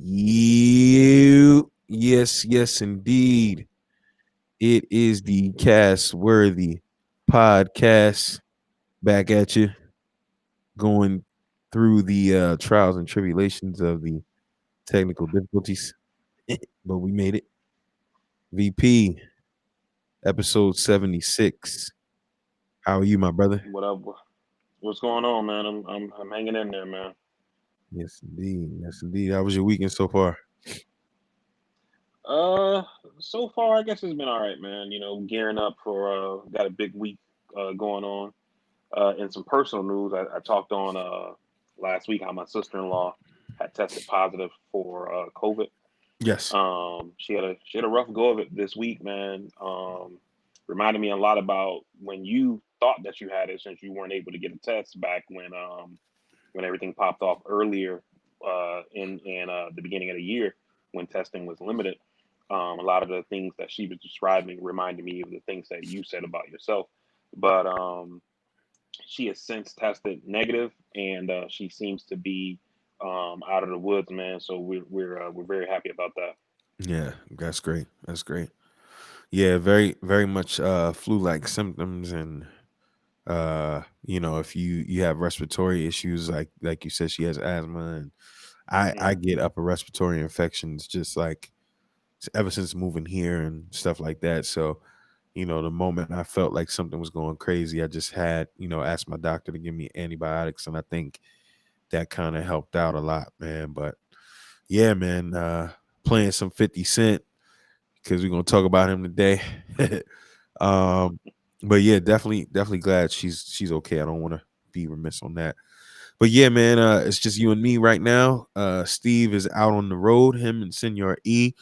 Yes, indeed. It is the cast worthy podcast back at you, going through the trials and tribulations of the technical difficulties, but we made it. VP episode 76. How are you, my brother? What up? What's going on, man? I'm hanging in there, man. Yes, indeed. Yes, indeed. How was your weekend so far? Uh, so far I guess it's been all right, man. Gearing up for got a big week going on. In some personal news, I talked on last week how my sister-in-law had tested positive for COVID. Yes. She had a rough go of it this week, man. Reminded me a lot about when you thought that you had it since you weren't able to get a test back when everything popped off earlier in the beginning of the year when testing was limited. A lot of the things that she was describing reminded me of the things that you said about yourself. But she has since tested negative, and she seems to be out of the woods, man. So we're very happy about that. Yeah, that's great. That's great. Yeah, very much flu-like symptoms, and if you have respiratory issues, like you said, she has asthma, and I Mm. get upper respiratory infections just like ever since moving here and stuff like that. So the moment I felt like something was going crazy, I just had asked my doctor to give me antibiotics, and I think that kind of helped out a lot, man. But yeah, man, playing some 50 Cent because we're gonna talk about him today. um, but yeah, definitely glad she's okay. I don't want to be remiss on that. But yeah, man, it's just you and me right now. Steve is out on the road. Him and Cenyour E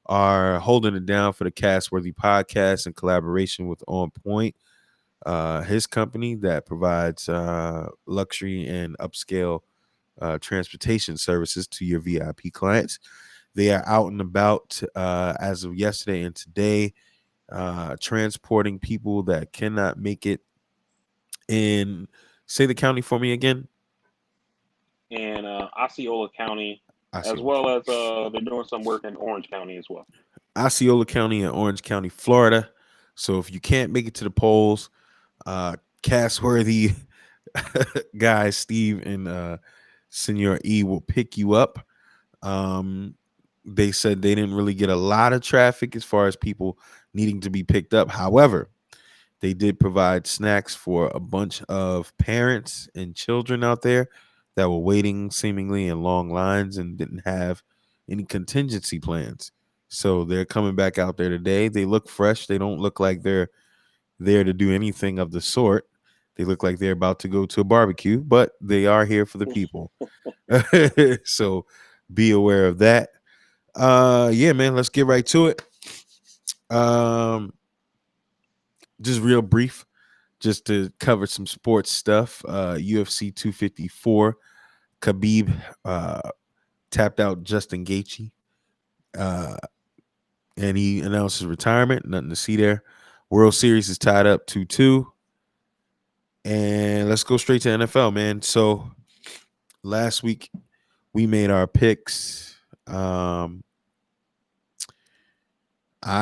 are holding it down for the Cast Worthy podcast in collaboration with On Point, his company that provides luxury and upscale transportation services to your VIP clients. They are out and about as of yesterday and today, transporting people that cannot make it in. Say the county for me again. And Osceola County, as Osceola well County. as they're doing some work in Orange County as well. Osceola County and Orange County, Florida. So if you can't make it to the polls, cast worthy guys, Steve and Cenyour E will pick you up. Um, they said they didn't really get a lot of traffic as far as people needing to be picked up. However, they did provide snacks for a bunch of parents and children out there that were waiting seemingly in long lines and didn't have any contingency plans. So they're coming back out there today. They look fresh. They don't look like they're there to do anything of the sort. They look like they're about to go to a barbecue, but they are here for the people. So be aware of that. Yeah, man, let's get right to it. Um just real brief, just to cover some sports stuff. UFC 254, Khabib tapped out Justin Gaethje, uh, and he announced his retirement. Nothing to see there. World Series is tied up 2-2. And let's go straight to NFL, man. So last week we made our picks. I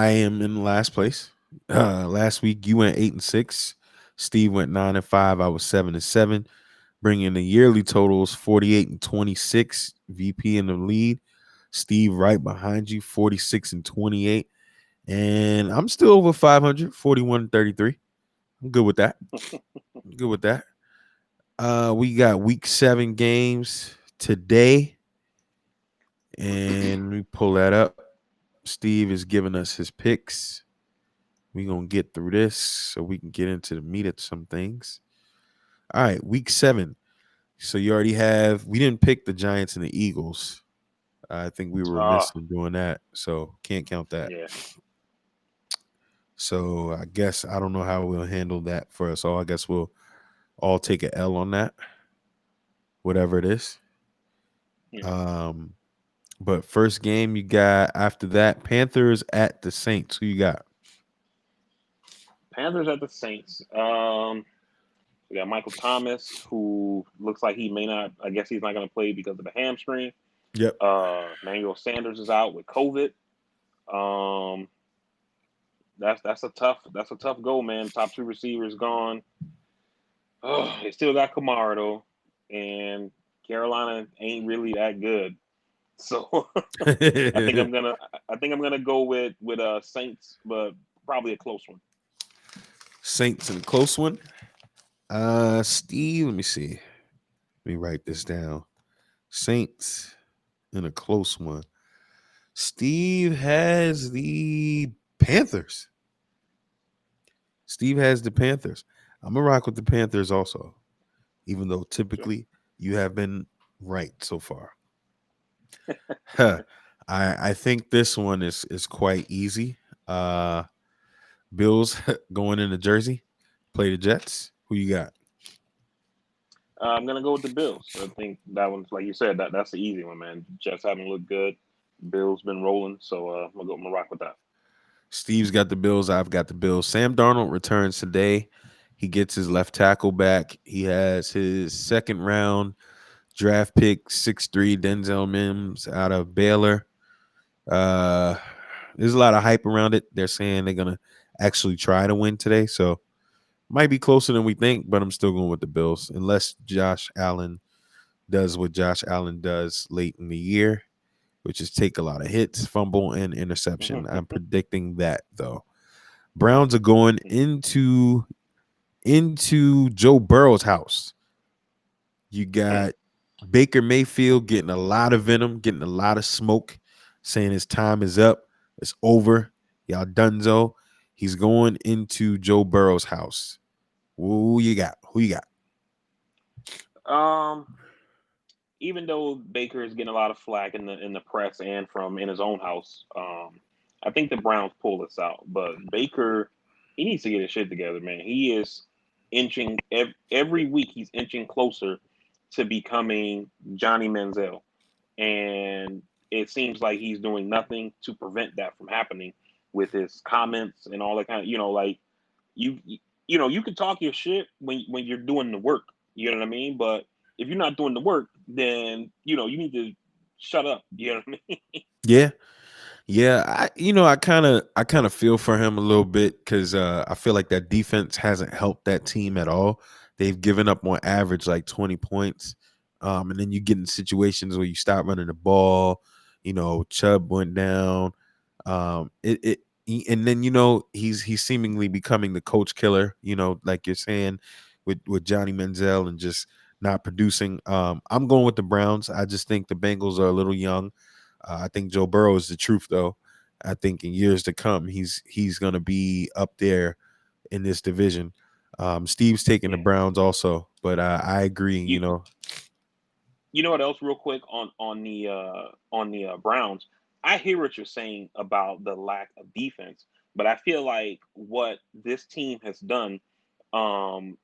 am in last place. Last week you went 8-6. Steve went 9-5. I was 7-7, bringing the yearly totals 48-26. VP in the lead. Steve right behind you, 46-28. And I'm still over 500, 41-33. I'm good with that. Good with that. We got week 7 games today. And we pull that up. Steve is giving us his picks. We're going to get through this so we can get into the meat of some things. All right, week 7. So you already have, we didn't pick the Giants and the Eagles. I think we were remiss Ah, in doing that. So can't count that. yeah. So I guess I don't know how we'll handle that for us all. I guess we'll all take a L on that, whatever it is. Yeah. Um, but first game you got after that, Panthers at the Saints. Who you got? Panthers at the Saints. We got Michael Thomas, who looks like he may not. I guess he's not going to play because of the hamstring. Yep. Manuel Sanders is out with COVID. Um, that's a tough goal, man. Top two receivers gone. Oh, they still got Kamara though, and Carolina ain't really that good. So I think I'm gonna I think I'm gonna go with Saints, but probably a close one. Saints in a close one. Steve, let me see. Let me write this down. Saints in a close one. Steve has the Panthers. Steve has the Panthers. I'm gonna rock with the Panthers also, even though Sure. typically you have been right so far. Huh. I think this one is quite easy. Uh Bills going into Jersey, play the Jets. Who you got? I'm gonna go with the Bills. I think that one's like you said. That's the easy one, man. Jets haven't looked good. Bills been rolling, so I'm gonna rock with that. Steve's got the Bills. I've got the Bills. Sam Darnold returns today. He gets his left tackle back. He has his second round draft pick, 6'3", Denzel Mims out of Baylor. Uh, there's a lot of hype around it. They're saying they're gonna actually try to win today, so might be closer than we think. But I'm still going with the Bills, unless Josh Allen does what Josh Allen does late in the year, which is take a lot of hits, fumble, and interception. I'm predicting that though. Browns are going into Joe Burrow's house. You got Baker Mayfield getting a lot of venom, getting a lot of smoke, saying his time is up. It's over. Y'all donezo. He's going into Joe Burrow's house. Who you got? Who you got? um, Even though Baker is getting a lot of flack in the press and from in his own house, I think the Browns pull this out. But Baker, he needs to get his shit together, man. He is inching every week. He's inching closer to becoming Johnny Manziel, and it seems like he's doing nothing to prevent that from happening with his comments and all that kind of like you you can talk your shit when you're doing the work. You know what I mean? But if you're not doing the work, then you need to shut up. You know what I mean? Yeah. Yeah, I kind of feel for him a little bit because I feel like that defense hasn't helped that team at all. They've given up on average like 20 points, and then you get in situations where you stop running the ball. Chubb went down. And then he's seemingly becoming the coach killer. Like you're saying with Johnny Manziel and just not producing. I'm going with the Browns. I just think the Bengals are a little young. I think Joe Burrow is the truth, though. I think in years to come, he's going to be up there in this division. Steve's taking the Yeah. Browns also, but I agree. You you know what else, real quick, on the Browns. I hear what you're saying about the lack of defense, but I feel like what this team has done,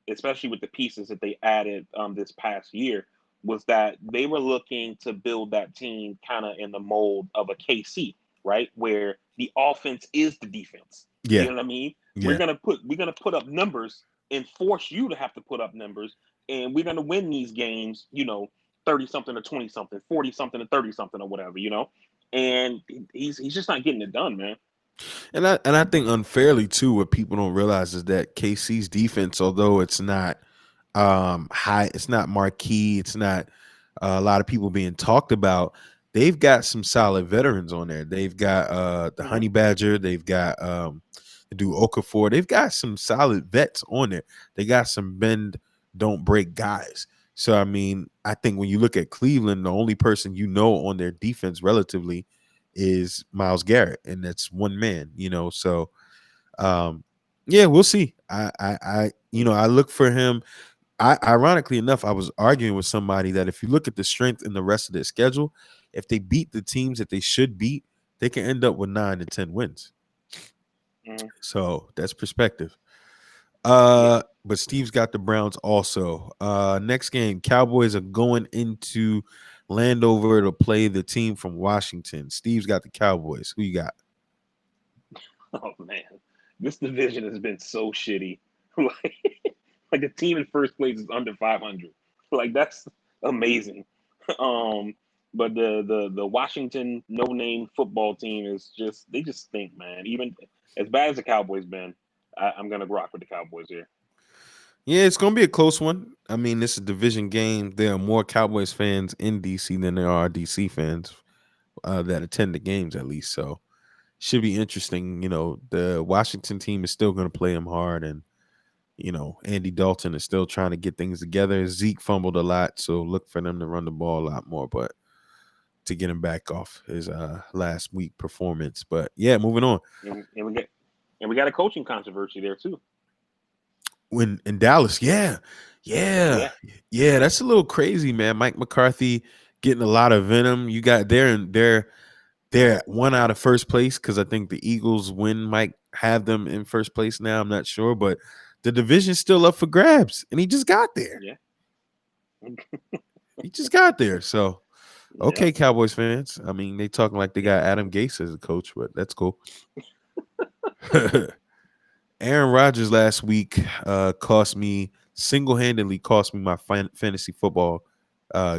especially with the pieces that they added this past year, was that they were looking to build that team kind of in the mold of a KC, right, where the offense is the defense. You yeah, know what I mean? We're yeah, gonna put up numbers and force you to have to put up numbers, and we're gonna win these games. 30 something to 20 something, 40 something to 30 something or whatever. And he's just not getting it done, man. and I think unfairly too, what people don't realize is that KC's defense, although it's not high, it's not marquee, it's not a lot of people being talked about. They've got some solid veterans on there. They've got the Hmm. Honey Badger. They've got the dude Okafor. They've got some solid vets on there. They got some bend don't break guys. So I mean, I think when you look at Cleveland, the only person on their defense relatively is Miles Garrett, and that's one man. So um, yeah, we'll see. I look for him. Ironically enough, I was arguing with somebody that if you look at the strength in the rest of their schedule, if they beat the teams that they should beat, they can end up with 9 to 10 wins. Hmm. So that's perspective. Yeah. But Steve's got the Browns also. Next game, Cowboys are going into Landover to play the team from Washington. Steve's got the Cowboys. Who you got? Oh man, this division has been so shitty. like, like the team in first place is under 500. Like that's amazing. Um, But the Washington no name football team is just they just stink, man. Even as bad as the Cowboys been, I'm gonna rock with the Cowboys here. Yeah, it's gonna be a close one. I mean, this is a division game. There are more Cowboys fans in DC than there are DC fans that attend the games, at least. So should be interesting. The Washington team is still gonna play them hard, and Andy Dalton is still trying to get things together. Zeke fumbled a lot, so look for them to run the ball a lot more, but to get him back off his last week performance. But yeah, moving on. And we got a coaching controversy there too. When in Dallas, yeah, yeah, Yeah, yeah, that's a little crazy, man. Mike McCarthy getting a lot of venom. You got they're one out of first place because I think the Eagles win might have them in first place now. I'm not sure, but the division's still up for grabs, and he just got there. yeah, He just got there. So yeah. okay, Cowboys fans. I mean, they talking like they got Adam Gase as a coach, but that's cool. Aaron Rodgers last week cost me single handedly cost me my fantasy football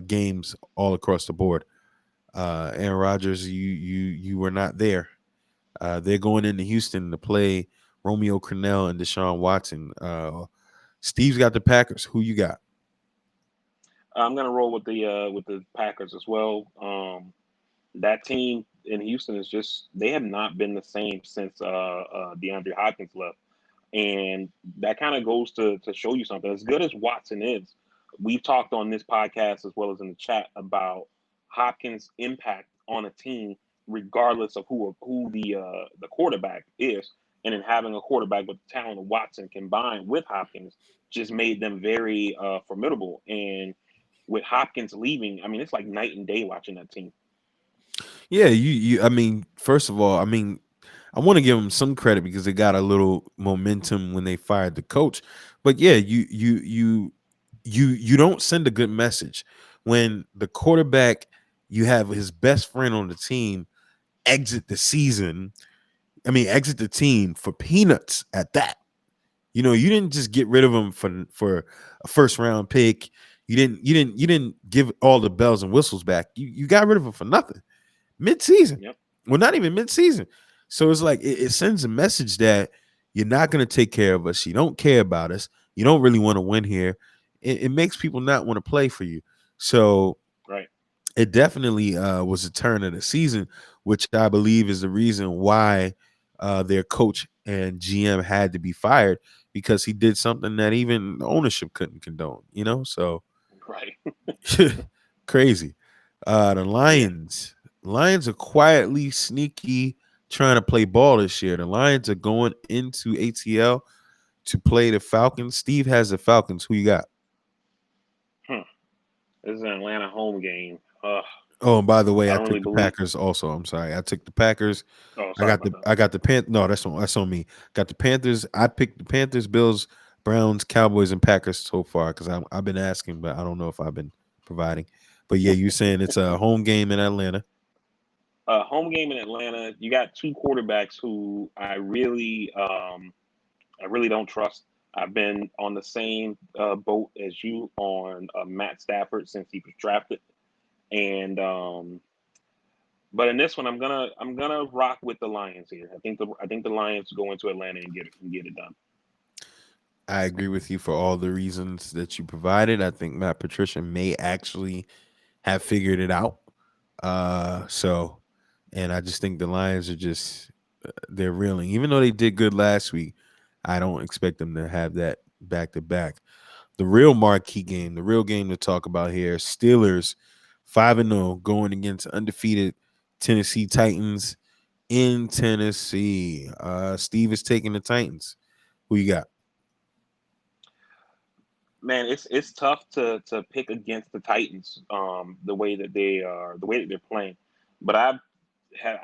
games all across the board. Aaron Rodgers, you were not there. They're going into Houston to play Romeo Crennel and Deshaun Watson. Steve's got the Packers. Who you got? I'm gonna roll with the Packers as well. That team in Houston is just they have not been the same since DeAndre Hopkins left. And that kind of goes to show you something. As good as Watson is, we've talked on this podcast as well as in the chat about Hopkins' impact on a team, regardless of who the quarterback is. And then having a quarterback with the talent of Watson combined with Hopkins just made them very formidable. And with Hopkins leaving, I mean, it's like night and day watching that team. Yeah, you. I mean, first of all, I mean, I want to give them some credit because they got a little momentum when they fired the coach. But yeah, you don't send a good message when the quarterback you have his best friend on the team exit the season. I mean, exit the team for peanuts at that. You didn't just get rid of him for a first round pick. You didn't give all the bells and whistles back. You got rid of him for nothing mid-season. Yep. Well, not even mid-season. So it's like it sends a message that you're not going to take care of us. You don't care about us. You don't really want to win here. It makes people not want to play for you. So Right. it definitely was a turn of the season, which I believe is the reason why their coach and GM had to be fired because he did something that even the ownership couldn't condone. So Right. crazy. The Yeah. Lions are quietly sneaky trying to play ball this year. The Lions are going into ATL to play the Falcons. Steve has the Falcons. Who you got? Hmm. This is an Atlanta home game. Oh, and by the way, I I don't really took the believe. Packers also. I'm sorry. I took the Packers. Oh, I sorry got about the that. I got the No, that's on me. Got the Panthers. I picked the Panthers, Bills, Browns, Cowboys, and Packers so far because I've been asking, but I don't know if I've been providing. But yeah, you saying it's a home game in Atlanta. Home game in Atlanta. You got two quarterbacks who I really don't trust. I've been on the same boat as you on Matt Stafford since he was drafted, and but in this one, I'm gonna rock with the Lions here. I think the Lions go into Atlanta and get it done. I agree with you for all the reasons that you provided. I think Matt Patricia may actually have figured it out. So, and I just think the Lions are just they're reeling. Even though they did good last week, I don't expect them to have that back to back. The real marquee game, the real game to talk about here, Steelers 5-0 going against undefeated Tennessee Titans in Tennessee. Steve is taking the Titans. Who you got? Man, it's tough to pick against the Titans. The way that they're playing, but I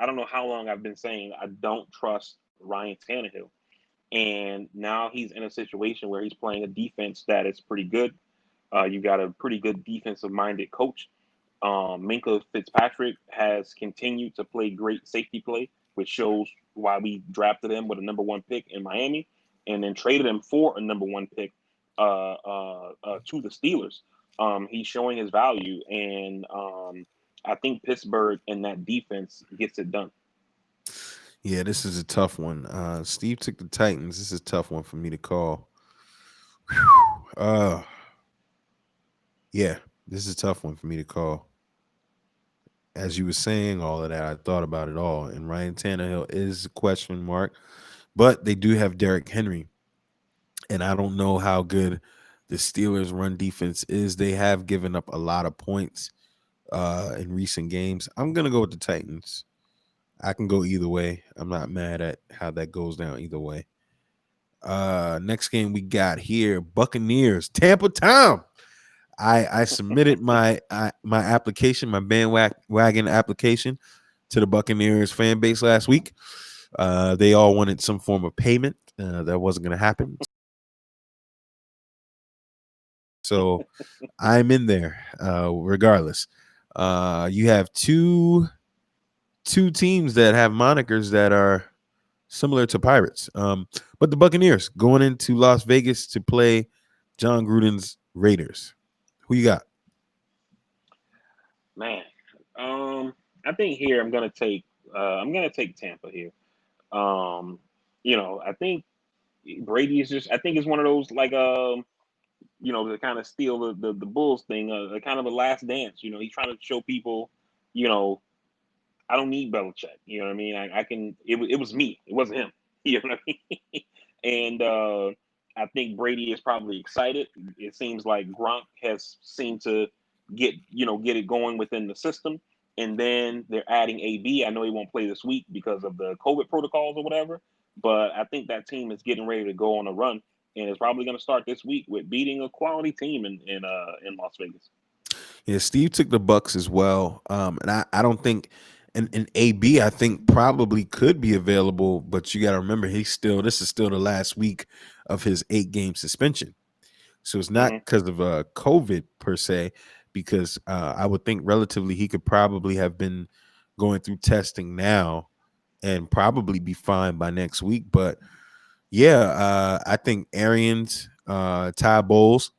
don't know how long I've been saying I don't trust Ryan Tannehill, and now he's in a situation where he's playing a defense that is pretty good. You got a pretty good defensive minded coach. Minka Fitzpatrick has continued to play great safety play, which shows why we drafted him with a number one pick in Miami, and then traded him for a number one pick to the Steelers. He's showing his value, and I think Pittsburgh and that defense gets it done. Yeah, this is a tough one. Steve took the Titans. This is a tough one for me to call. Uh, yeah, this is a tough one for me to call. As you were saying all of that, I thought about it all. And Ryan Tannehill is a question mark, but they do have Derrick Henry. And I don't know how good the Steelers' run defense is. They have given up a lot of points in recent games. I'm gonna go with the Titans. I can go either way. I'm not mad at how that goes down either way. Next game we got here, Buccaneers, Tampa Tom. I submitted my application, my bandwagon application to the Buccaneers fan base last week. They all wanted some form of payment. That wasn't going to happen. So I'm in there regardless. You have two teams that have monikers that are similar to Pirates. But the Buccaneers going into Las Vegas to play John Gruden's Raiders. Who you got? Man, I think here I'm gonna take Tampa here. Um, I think Brady is just I think it's one of those like to kind of steal the Bulls thing, kind of a last dance. He's trying to show people, you know, I don't need Belichick. You know what I mean? I can. It was me. It wasn't him. You know what I mean? And I think Brady is probably excited. It seems like Gronk has seemed to get it going within the system. And then they're adding AB. I know he won't play this week because of the COVID protocols or whatever. But I think that team is getting ready to go on a run, and it's probably going to start this week with beating a quality team in Las Vegas. Yeah, Steve took the Bucks as well. And I don't think and AB I think probably could be available, but you got to remember this is still the last week of his 8-game suspension. So it's not Hmm. because of COVID per se, because I would think relatively he could probably have been going through testing now and probably be fine by next week. But yeah, I think Arians, Ty Bowles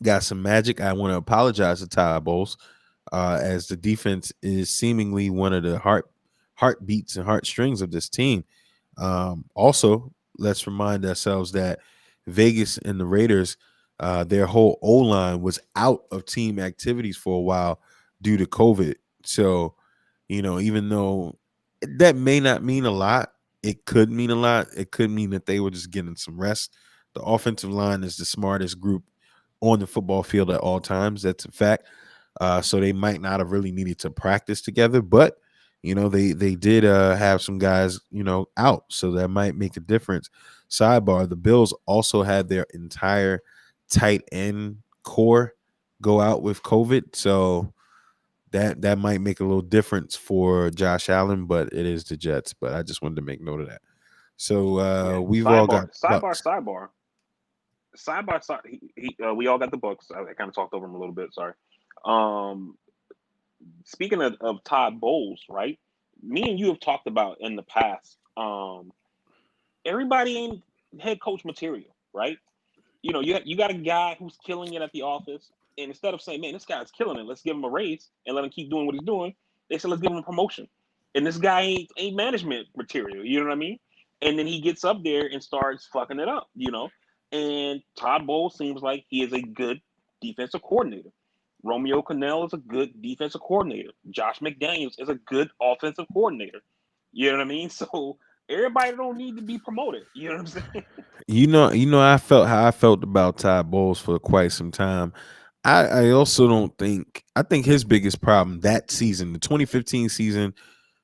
got some magic. I want to apologize to Ty Bowles, as the defense is seemingly one of the heartbeats and heartstrings of this team. Also, let's remind ourselves that Vegas and the Raiders, their whole O line was out of team activities for a while due to COVID. So, even though that may not mean a lot, it could mean a lot. It could mean that they were just getting some rest. The offensive line is the smartest group on the football field at all times. That's a fact. So they might not have really needed to practice together, but they did have some guys out, so that might make a difference. Sidebar: the Bills also had their entire tight end core go out with COVID, so that might make a little difference for Josh Allen, but it is the Jets. But I just wanted to make note of that. So Yeah. we've all got Sidebar. Sidebar. Bucks. Sidebar. Side by side, we all got the books. I kind of talked over him a little bit. Sorry. Um, Speaking of Todd Bowles, right? Me and you have talked about in the past. Everybody ain't head coach material, right? You got a guy who's killing it at the office, and instead of saying, "Man, this guy's killing it, let's give him a raise and let him keep doing what he's doing," they said, "Let's give him a promotion." And this guy ain't management material. You know what I mean? And then he gets up there and starts fucking it up. And Todd Bowles seems like he is a good defensive coordinator. Romeo Cannell is a good defensive coordinator. Josh McDaniels is a good offensive coordinator. You know what I mean? So everybody don't need to be promoted. You know what I'm saying? I felt how I felt about Ty Bowles for quite some time. I also don't think I think his biggest problem that season, the 2015 season,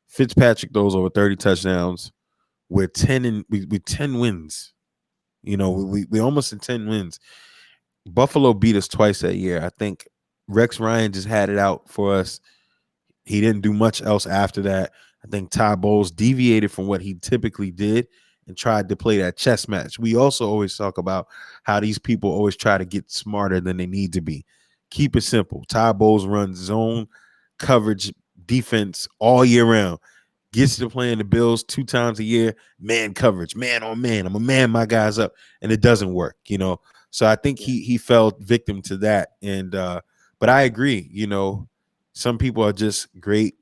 Fitzpatrick throws over 30 touchdowns. We're 10 and we 10 wins. We almost in 10 wins. Buffalo beat us twice that year. I think Rex Ryan just had it out for us. He didn't do much else after that. I think Ty Bowles deviated from what he typically did and tried to play that chess match. We also always talk about how these people always try to get smarter than they need to be. Keep it simple. Ty Bowles runs zone coverage defense all year round. Gets to playing the Bills 2 times a year, man coverage, man on man. I'm a man my guys up, and it doesn't work. So I think Yeah. he fell victim to that. And but I agree. Some people are just great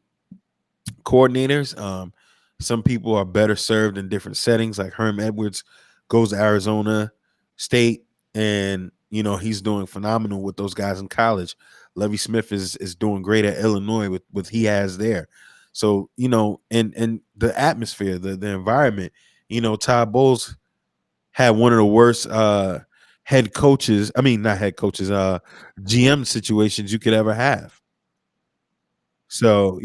coordinators. Some people are better served in different settings. Like Herm Edwards goes to Arizona State, and he's doing phenomenal with those guys in college. Lovie Smith is doing great at Illinois with what he has there. So and the atmosphere, the environment. Todd Bowles had one of the worst head coaches. I mean, not head coaches. GM situations you could ever have. So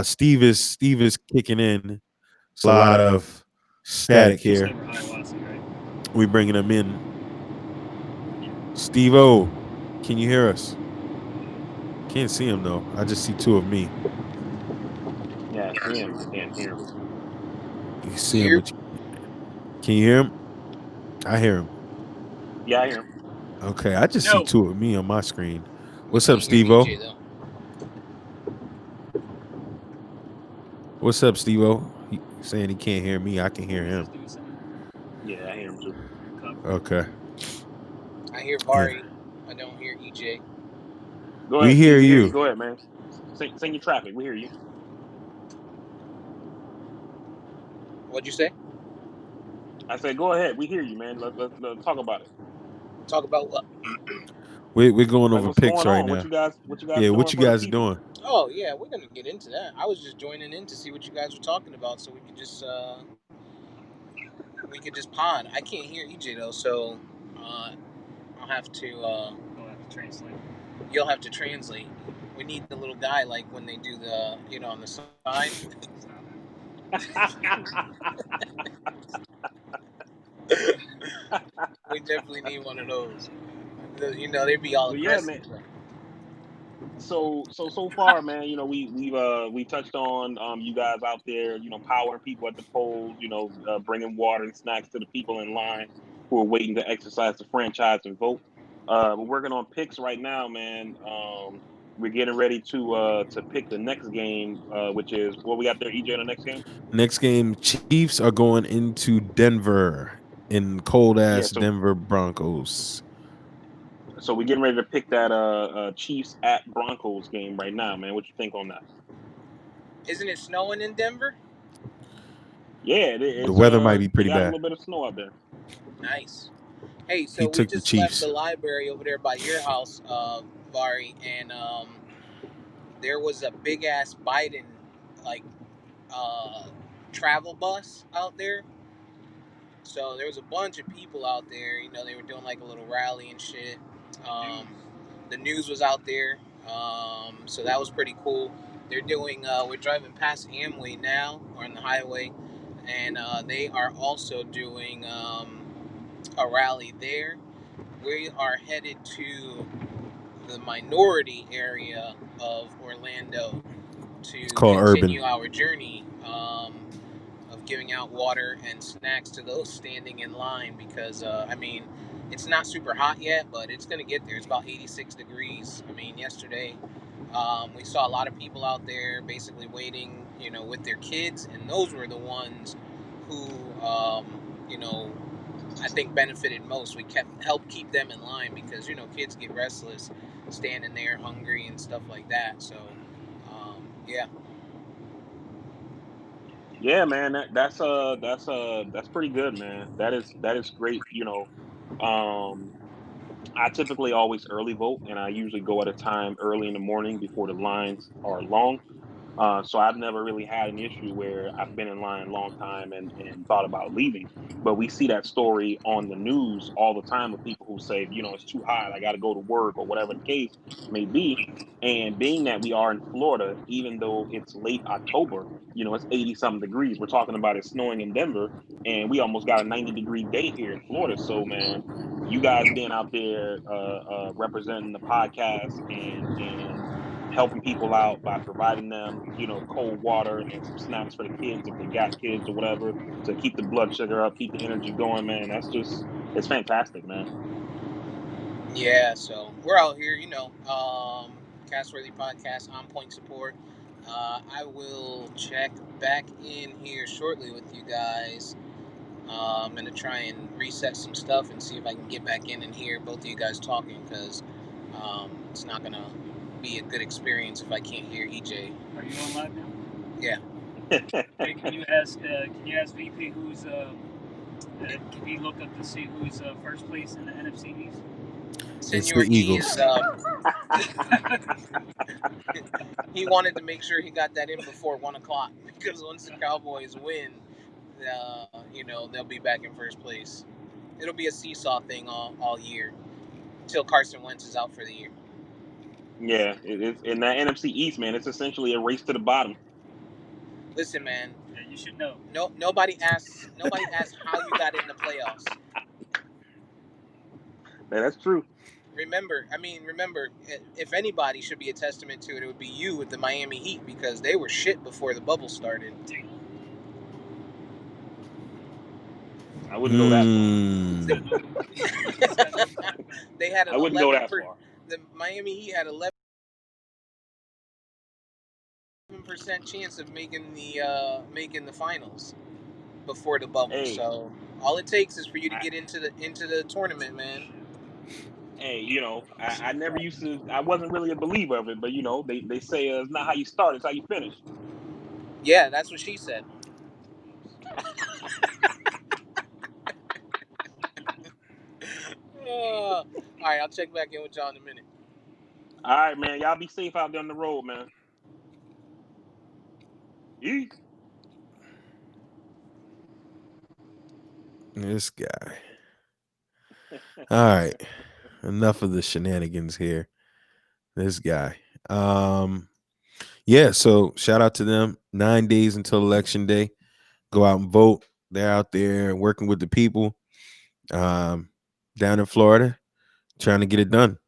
Steve is kicking in. It's a lot of static here. We bringing him in. Steve O, can you hear us? Can't see him though. I just see two of me. Yeah, I see him. I can't hear him. You can see him, Here, but can you hear him? I hear him. Yeah, I hear him. Okay, I just see no, two of me on my screen. we What's up, can't hear Steve EJ O? though. What's up, Steve O? He saying he can't hear me. I can hear him. Yeah, I hear him too. Okay. I hear Yeah. Vari. I don't hear EJ. Go We ahead, Steve. hear We hear you. you. Go ahead, man. Sing your traffic. We hear you. What'd you say? I said, go ahead. We hear you, man. Let's talk about it. Talk about what? We're going Like, over what's picks going right on? now. What you guys Yeah, doing what you for the guys are people? doing? Oh yeah, we're gonna get into that. I was just joining in to see what you guys were talking about, so we could just pod. I can't hear EJ though, so uh, I'll have to. You'll have to translate. We need the little guy like when they do the on the side. We definitely need one of those. They'd be all But yeah, man. aggressive. So far, man, we touched on you guys out there, powering people at the polls, bringing water and snacks to the people in line who are waiting to exercise the franchise and vote. We're working on picks right now, man. We're getting ready to pick the next game, which is what we got there, EJ, in the next game. Next game, Chiefs are going into Denver in cold Yeah, ass so Denver Broncos. we're getting ready to pick that Chiefs at Broncos game right now, man. What you think on that? Isn't it snowing in Denver? Yeah, The weather might be they pretty got a bad. little bit of snow out there. Nice. Hey, He so we took the just left the Chiefs. library over there by your house, Vari, and there was a big ass Biden like uh, travel bus out there. So there was a bunch of people out there. They were doing like a little rally and shit. Um, the news was out there, so that was pretty cool. They're doing. We're driving past Amway now, or on the highway, and they are also doing a rally there. We are headed to the minority area of Orlando It's to called Urban. continue our journey of giving out water and snacks to those standing in line because, it's not super hot yet, but it's going to get there. It's about 86 degrees. I mean, yesterday we saw a lot of people out there basically waiting, with their kids, and those were the ones who, you know, I think benefited most. We kept helped keep them in line because kids get restless, standing there hungry and stuff like that. So, yeah, Yeah, man, that's pretty good, man. That is great. Um, I typically always early vote, and I usually go at a time early in the morning before the lines are long. So I've never really had an issue where I've been in line a long time and thought about leaving. But we see that story on the news all the time with people who say, it's too hot, I got to go to work or whatever the case may be. And being that we are in Florida, even though it's late October, it's 80 something degrees. We're talking about it snowing in Denver, and we almost got a 90-degree day here in Florida. So, man, you guys being out there representing the podcast and helping people out by providing them, cold water and some snacks for the kids if they got kids or whatever to keep the blood sugar up, keep the energy going, man. It's fantastic, man. yeah. So we're out here, Castworthy Podcast on point support. I will check back in here shortly with you guys. I'm gonna try and reset some stuff and see if I can get back in and hear both of you guys talking because it's not gonna. be a good experience if I can't hear EJ. Are you on live now? Yeah. Hey, can you ask VP can he look up to see who's first place in the NFC East? It's the Cenyour E Eagles. is he wanted to make sure he got that in before 1 o'clock because once the Cowboys win, they'll be back in first place. It'll be a seesaw thing all year until Carson Wentz is out for the year. Yeah, it's in that NFC East, man. It's essentially a race to the bottom. Listen, man. Yeah, you should know. Nobody asks how you got in the playoffs. Man, that's true. Remember, if anybody should be a testament to it, it would be you with the Miami Heat because they were shit before the bubble started. I wouldn't go that far. They had I an wouldn't go 11 that far. the Miami Heat had 11% chance of making the finals before the bubble. Hey, So all it takes is for you to get into the tournament, man. hey, I never used to. I wasn't really a believer of it, but they say it's not how you start; it's how you finish. Yeah, that's what she said. All right, I'll check back in with y'all in a minute. All right, man. Y'all be safe out there on the road, man. East. This guy. All right. Enough of the shenanigans here. This guy. Yeah, so shout out to them. 9 days until election day. Go out and vote. They're out there working with the people down in Florida, trying to get it done.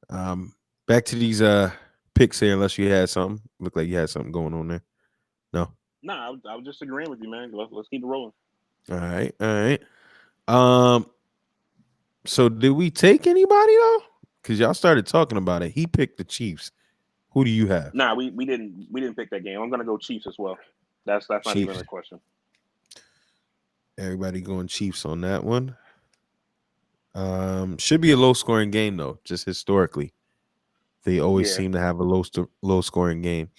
Back to these picks here, unless you had something. Looked like you had something going on there. No. Nah, I was just agreeing with you, man. Let's keep it rolling. All right. All right. So did we take anybody though? Because y'all started talking about it. He picked the Chiefs. Who do you have? Nah, we didn't pick that game. I'm gonna go Chiefs as well. That's not even Chiefs. a question. Everybody going Chiefs on that one. Should be a low scoring game though, just historically. They always Yeah. seem to have a low scoring game.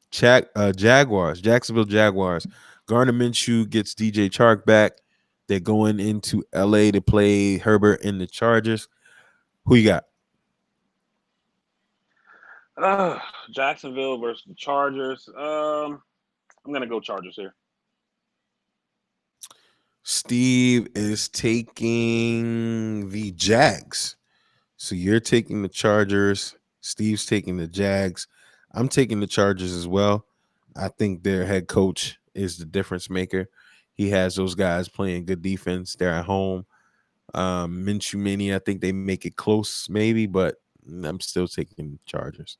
Jaguars, Jacksonville Jaguars. Gardner Minshew gets DJ Chark back. They're going into LA to play Herbert and the Chargers. Who you got? Jacksonville versus the Chargers. I'm gonna go Chargers here. Steve is taking the Jags. So you're taking the Chargers. Steve's taking the Jags. I'm taking the Chargers as well. I think their head coach is the difference maker. He has those guys playing good defense. They're at home. Minshew Mini, I think they make it close, maybe, but I'm still taking Chargers.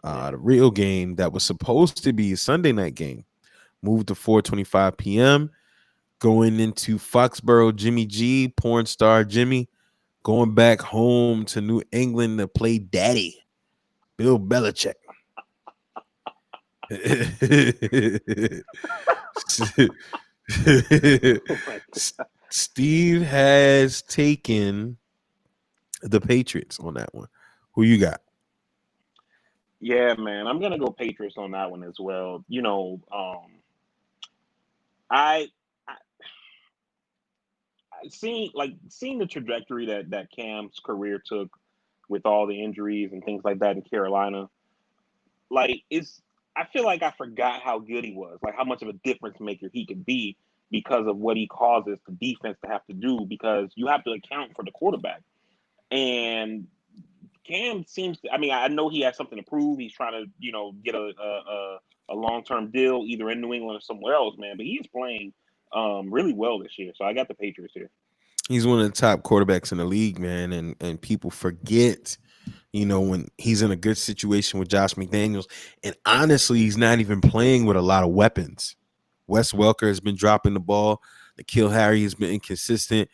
Yeah. The real game that was supposed to be a Sunday night game moved to 4:25 p.m. Going into Foxborough, Jimmy G, porn star Jimmy, going back home to New England to play daddy, Bill Belichick. Oh my God. Steve has taken the Patriots on that one. Who you got? Yeah, man. I'm gonna go Patriots on that one as well. I, I seeing the trajectory that Cam's career took with all the injuries and things like that in Carolina. It's I feel like I forgot how good he was, like how much of a difference maker he could be because of what he causes the defense to have to do because you have to account for the quarterback. And Cam seems to, I mean, I know he has something to prove. He's trying to, get a long term deal either in New England or somewhere else, man. But he is playing really well this year. So I got the Patriots here. He's one of the top quarterbacks in the league, man, and people forget, when he's in a good situation with Josh McDaniels. And honestly, he's not even playing with a lot of weapons. Wes Welker has been dropping the ball. N'Keal Harry has been inconsistent.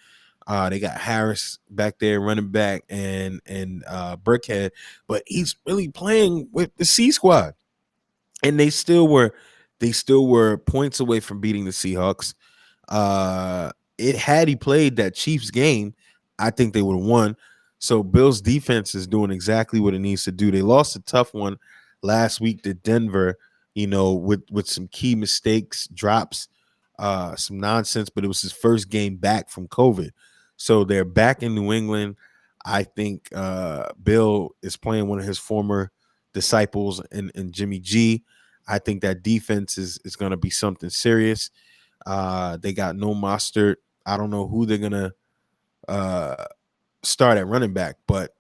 They got Harris back there running back and Burkhead, but he's really playing with the C squad. And they still were points away from beating the Seahawks. It had he played that Chiefs game, I think they would have won. So Bills defense is doing exactly what it needs to do. They lost a tough one last week to Denver, with some key mistakes, drops, some nonsense, but it was his first game back from COVID. So they're back in New England. I think Bill is playing one of his former disciples in Jimmy G. I think that defense is going to be something serious. They got no Mostert. I don't know who they're going to uh, start at running back, but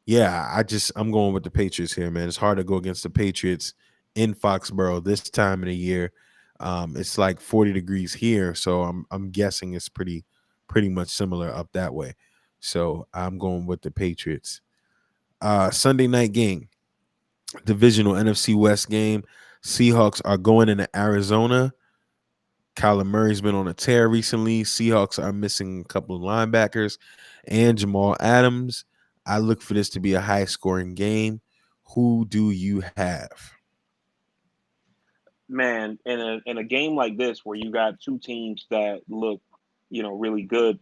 yeah, I'm going with the Patriots here, man. It's hard to go against the Patriots in Foxborough this time of the year. It's like 40 degrees here, so I'm guessing it's pretty much similar up that way. So I'm going with the Patriots. Sunday night game, divisional NFC West game. Seahawks are going into Arizona. Kyler Murray's been on a tear recently. Seahawks are missing a couple of linebackers and Jamal Adams. I look for this to be a high scoring game. Who do you have? Man, in a game like this where you got two teams that look, really good,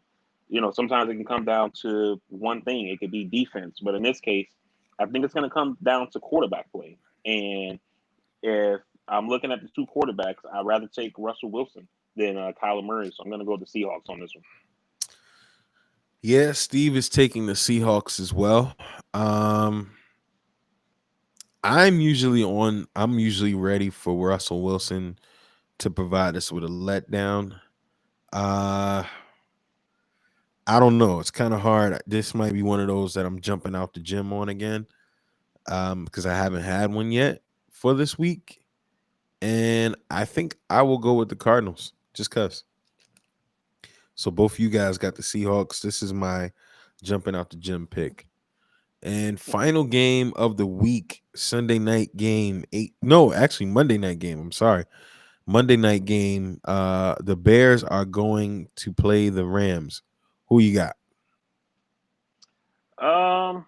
sometimes it can come down to one thing. It could be defense, but in this case, I think it's going to come down to quarterback play. And if I'm looking at the two quarterbacks, I'd rather take Russell Wilson than Kyler Murray. So I'm going to go with the Seahawks on this one. Yeah, Steve is taking the Seahawks as well. Um, I'm usually ready for Russell Wilson to provide us with a letdown. Uh I don't know. It's kind of hard. This might be one of those that I'm jumping out the gym on again. Because I haven't had one yet for this week. And I think I will go with the Cardinals just because. So both of you guys got the Seahawks. This is my jumping out the gym pick. And final game of the week, Sunday night game. Actually Monday night game. I'm sorry. Monday night game. The Bears are going to play the Rams. Who you got? Um,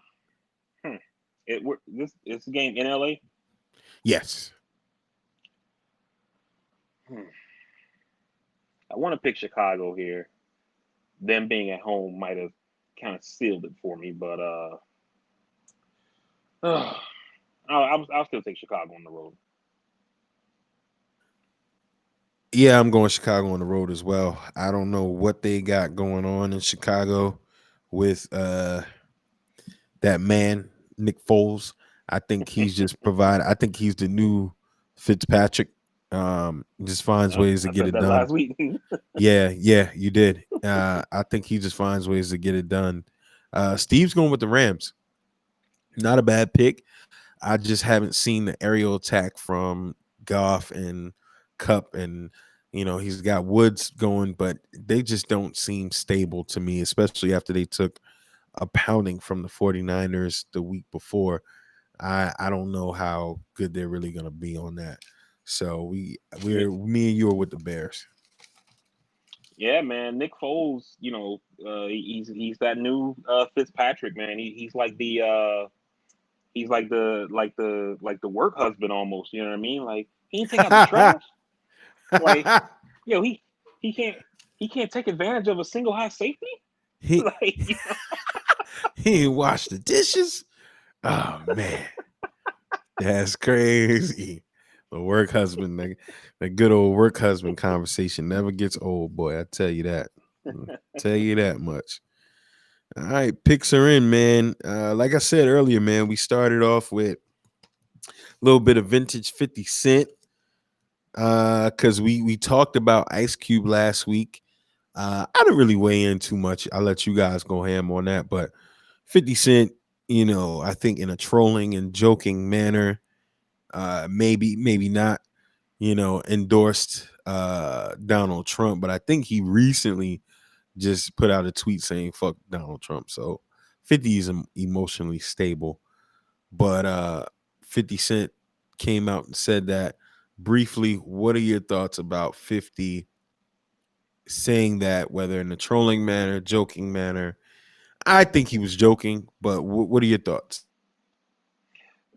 hmm. This game in LA. Yes. Hmm. I want to pick Chicago here. Them being at home might have kind of sealed it for me, but I'll still take Chicago on the road. Yeah, I'm going Chicago on the road as well. I don't know what they got going on in Chicago with that man, Nick Foles. I think he's just provide. I think he's the new Fitzpatrick. Just finds Yep, ways to I get said it that done. last week. Yeah, you did. I think he just finds ways to get it done. Steve's going with the Rams. Not a bad pick. I just haven't seen the aerial attack from Goff and Cup, and he's got Woods going, but they just don't seem stable to me, especially after they took a pounding from the 49ers the week before. I don't know how good they're really going to be on that. So Yeah, me and you are with the Bears. yeah, man. Nick Foles, he's that new Fitzpatrick, man. He's like the work husband almost. You know what I mean? Like he ain't take out the trash. Like yo, he can't he can't take advantage of a single high safety. he Like he ain't washed the dishes. Oh man, that's crazy. The work husband, the good old work husband conversation never gets old, boy. I tell you that. Tell you that much. All right, picks are in, man. Like I said earlier, man, we started off with a little bit of vintage 50 Cent. Because we talked about Ice Cube last week. I didn't really weigh in too much. I'll let you guys go ham on that. But 50 Cent, I think in a trolling and joking manner, maybe not, endorsed Donald Trump, but I think he recently just put out a tweet saying fuck Donald Trump. So 50 is emotionally stable. But 50 Cent came out and said that briefly. What are your thoughts about 50 saying that, whether in a trolling manner, joking manner? I think he was joking, but what are your thoughts?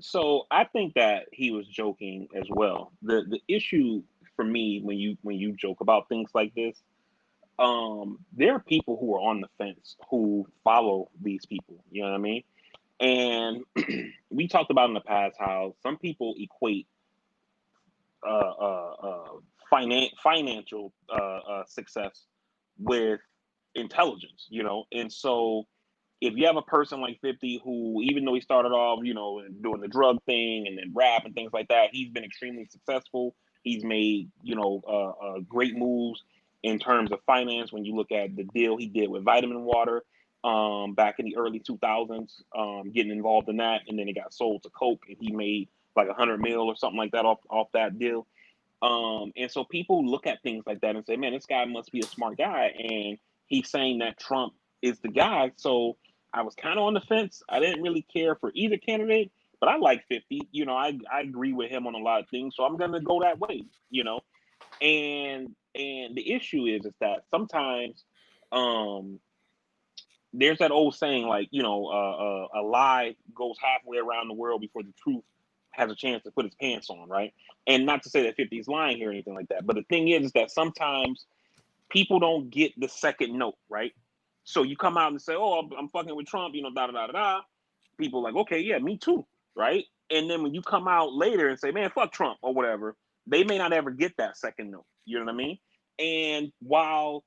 so, I think that he was joking as well. The issue for me when you joke about things like this, there are people who are on the fence who follow these people. You know what I mean? And we talked about in the past how some people equate uh, uh, uh, financial success with intelligence, you know. And so, if you have a person like 50 who, even though he started off, you know, doing the drug thing and then rap and things like that, he's been extremely successful. He's made, you know, great moves in terms of finance. When you look at the deal he did with vitamin water back in the early 2000s, getting involved in that, and then it got sold to Coke, and he made like 100 mil or something like that off that deal. And so people look at things like that and say, man, this guy must be a smart guy. And he's saying that Trump is the guy. So I was kind of on the fence. I didn't really care for either candidate, but I like 50. You know, I agree with him on a lot of things. So I'm going to go that way, you know. And the issue is that sometimes um, there's that old saying, like, you know, a lie goes halfway around the world before the truth has a chance to put its pants on, right? And not to say that 50 is lying here or anything like that, but the thing is that sometimes people don't get the second note, right? So you come out and say, oh, I'm fucking with Trump, you know, da da da da da. People are like, okay, yeah, me too, right? And then when you come out later and say, man, fuck Trump or whatever, they may not ever get that second note. You know what I mean? And while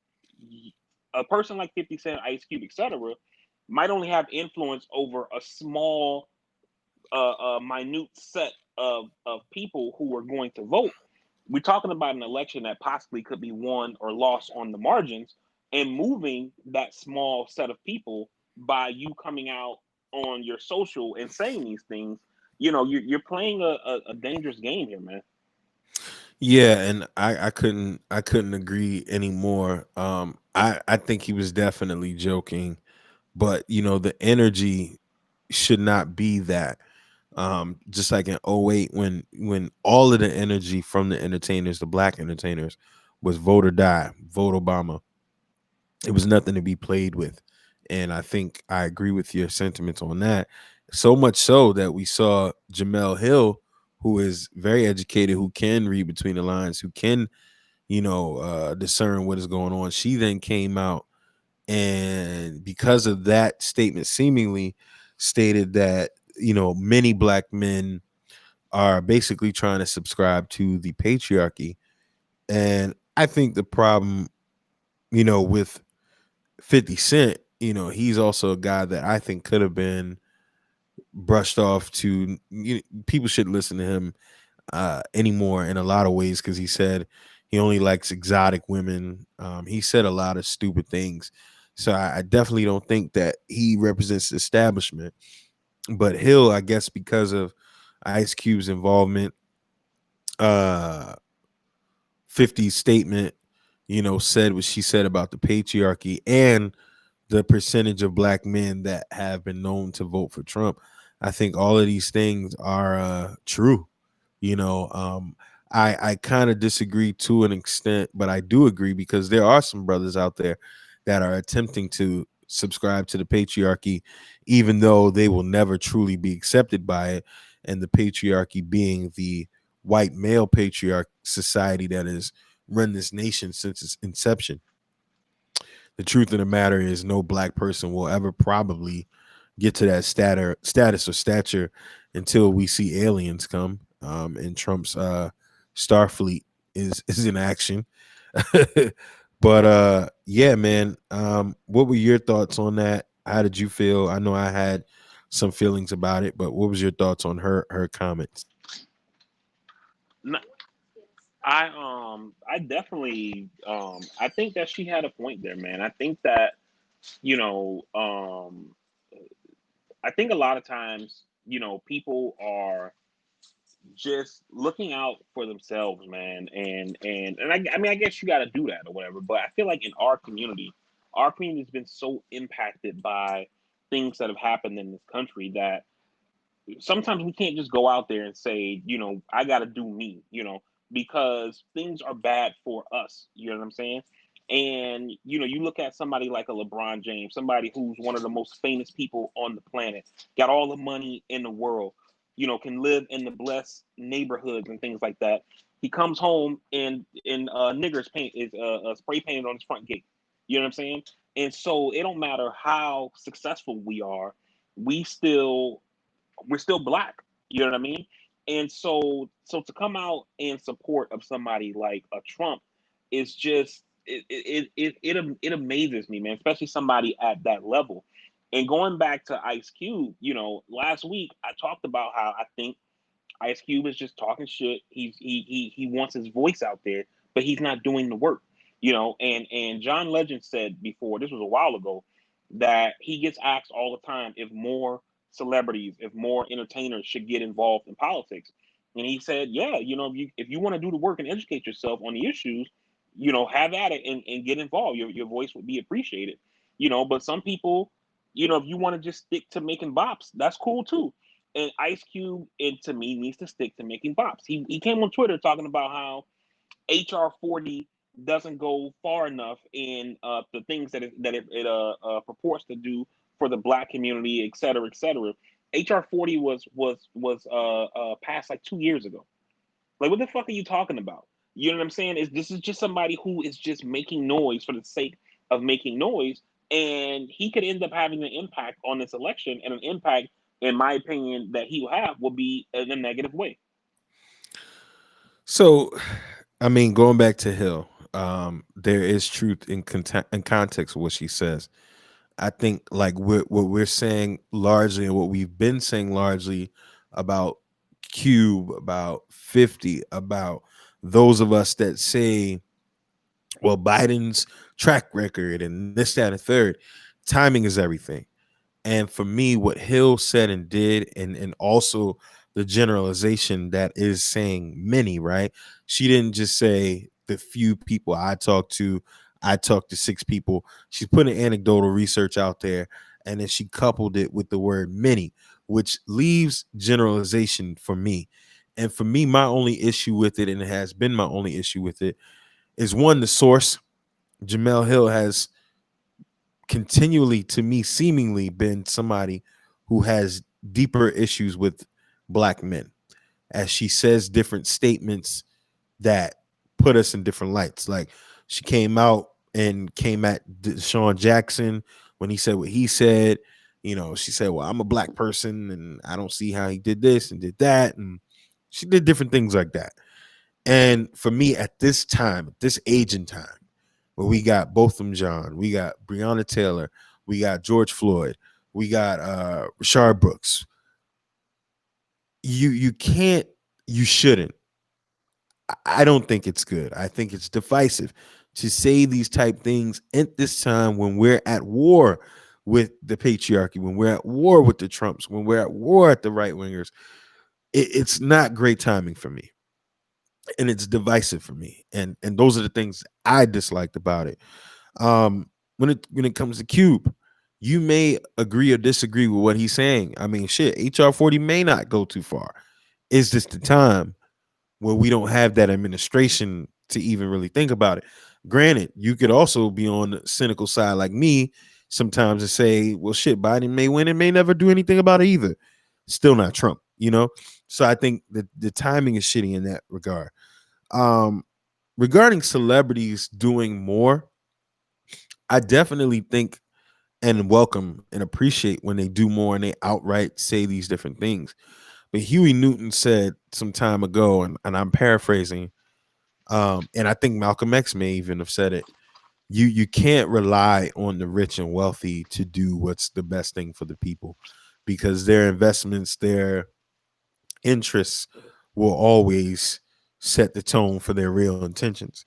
a person like 50 Cent, Ice Cube, etc., might only have influence over a small, minute set of people who are going to vote, we're talking about an election that possibly could be won or lost on the margins, and moving that small set of people by you coming out on your social and saying these things. You know, you're playing a dangerous game here, man. Yeah, and I couldn't agree anymore. I think he was definitely joking, but the energy should not be that. Just like in '08, when all of the energy from the entertainers, the black entertainers, was vote or die, vote Obama. It was nothing to be played with. And I think I agree with your sentiments on that. So much so that we saw Jamel Hill, who is very educated, who can read between the lines, who can, discern what is going on. She then came out and, because of that statement, seemingly stated that, many black men are basically trying to subscribe to the patriarchy. And I think the problem, with 50 Cent, he's also a guy that I think could have been brushed off to, people should listen to him anymore in a lot of ways, because he said he only likes exotic women. He said a lot of stupid things. So I definitely don't think that he represents the establishment. But Hill, I guess because of Ice Cube's involvement, uh 50's statement, said what she said about the patriarchy and the percentage of black men that have been known to vote for Trump. I think all of these things are true. You know, um, I kind of disagree to an extent, but I do agree, because there are some brothers out there that are attempting to subscribe to the patriarchy, even though they will never truly be accepted by it. And the patriarchy being the white male patriarch society that has run this nation since its inception. The truth of the matter is, no black person will ever probably get to that status or stature until we see aliens come, and Trump's Starfleet is in action. But yeah, man. What were your thoughts on that? How did you feel? I know I had some feelings about it, but what was your thoughts on her comments? No, I definitely I think that she had a point there, man. I think that, you know, I think a lot of times, you know, people are just looking out for themselves, man. I mean, I guess you got to do that or whatever. But I feel like in our community has been so impacted by things that have happened in this country that sometimes we can't just go out there and say, you know, I got to do me, you know, because things are bad for us. You know what I'm saying? And, you know, you look at somebody like a LeBron James, somebody who's one of the most famous people on the planet, got all the money in the world, you know, can live in the blessed neighborhoods and things like that. He comes home and niggers paint is spray painted on his front gate. You know what I'm saying? And so it don't matter how successful we are, we still we're still black. You know what I mean? And so to come out in support of somebody like a Trump is just it amazes me, man, especially somebody at that level. And going back to Ice Cube, last week I talked about how I think Ice Cube is just talking shit. He wants his voice out there, but he's not doing the work. And John Legend said before, this was a while ago, that he gets asked all the time if more celebrities, if more entertainers should get involved in politics. And he said, yeah, if you want to do the work and educate yourself on the issues, have at it and get involved. Your voice would be appreciated. But some people, if you want to just stick to making bops, that's cool too. And Ice Cube, it to me needs to stick to making bops. He came on Twitter talking about how HR 40 doesn't go far enough in the things that it purports to do for the black community, et cetera, et cetera. HR 40 was passed like 2 years ago. Like, what the fuck are you talking about? You know what I'm saying? This is just somebody who is just making noise for the sake of making noise, and he could end up having an impact on this election, and an impact, in my opinion, that he will have will be in a negative way. So, I mean, going back to Hill, there is truth in context of what she says. I think like what we're saying largely, and what we've been saying largely about Cube, about 50, about those of us that say, well, Biden's track record and this, that, and third, timing is everything. And for me, what Hill said and did, and also the generalization that is saying many, right? She didn't just say the few people I talked to. I talked to 6 people. She's putting anecdotal research out there, and then she coupled it with the word many, which leaves generalization for me. And for me, my only issue with it, and it has been my only issue with it, is one, the source. Jamel Hill has continually, to me, seemingly been somebody who has deeper issues with black men, as she says different statements that put us in different lights. Like, she came out and came at Deshaun Jackson when he said what he said. She said, well, I'm a black person and I don't see how he did this and did that. And she did different things like that. And for me, at this time, at this age and time, where we got Botham Jean, we got Breonna Taylor, we got George Floyd, we got Rashard Brooks. You can't, you shouldn't. I don't think it's good. I think it's divisive to say these type things at this time when we're at war with the patriarchy, when we're at war with the Trumps, when we're at war at the right wingers. It's not great timing for me, and it's divisive for me. And those are the things I disliked about it. When it comes to Cube, you may agree or disagree with what he's saying. I mean, shit, HR 40 may not go too far. It's just the time where we don't have that administration to even really think about it. Granted, you could also be on the cynical side like me sometimes and say, well, shit, Biden may win and may never do anything about it either. Still not Trump. So I think that the timing is shitty in that regard. Um, Regarding celebrities doing more, I definitely think and welcome and appreciate when they do more and they outright say these different things. But Huey Newton said some time ago, and I'm paraphrasing, and I think Malcolm X may even have said it. You can't rely on the rich and wealthy to do what's the best thing for the people, because their investments, their interests will always set the tone for their real intentions.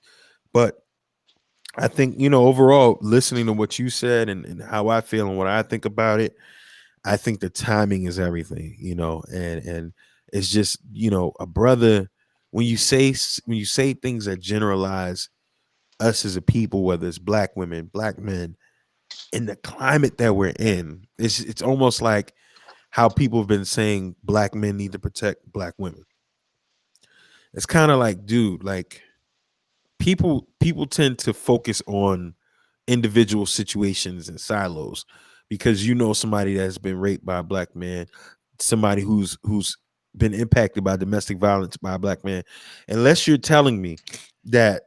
But I think, overall, listening to what you said and how I feel and what I think about it, I think the timing is everything, and it's just, a brother, when you say things that generalize us as a people, whether it's black women, black men, in the climate that we're in, it's almost like how people have been saying black men need to protect black women. It's kind of like, dude, like, people tend to focus on individual situations and silos, because somebody that's been raped by a black man, somebody who's been impacted by domestic violence by a black man. Unless you're telling me that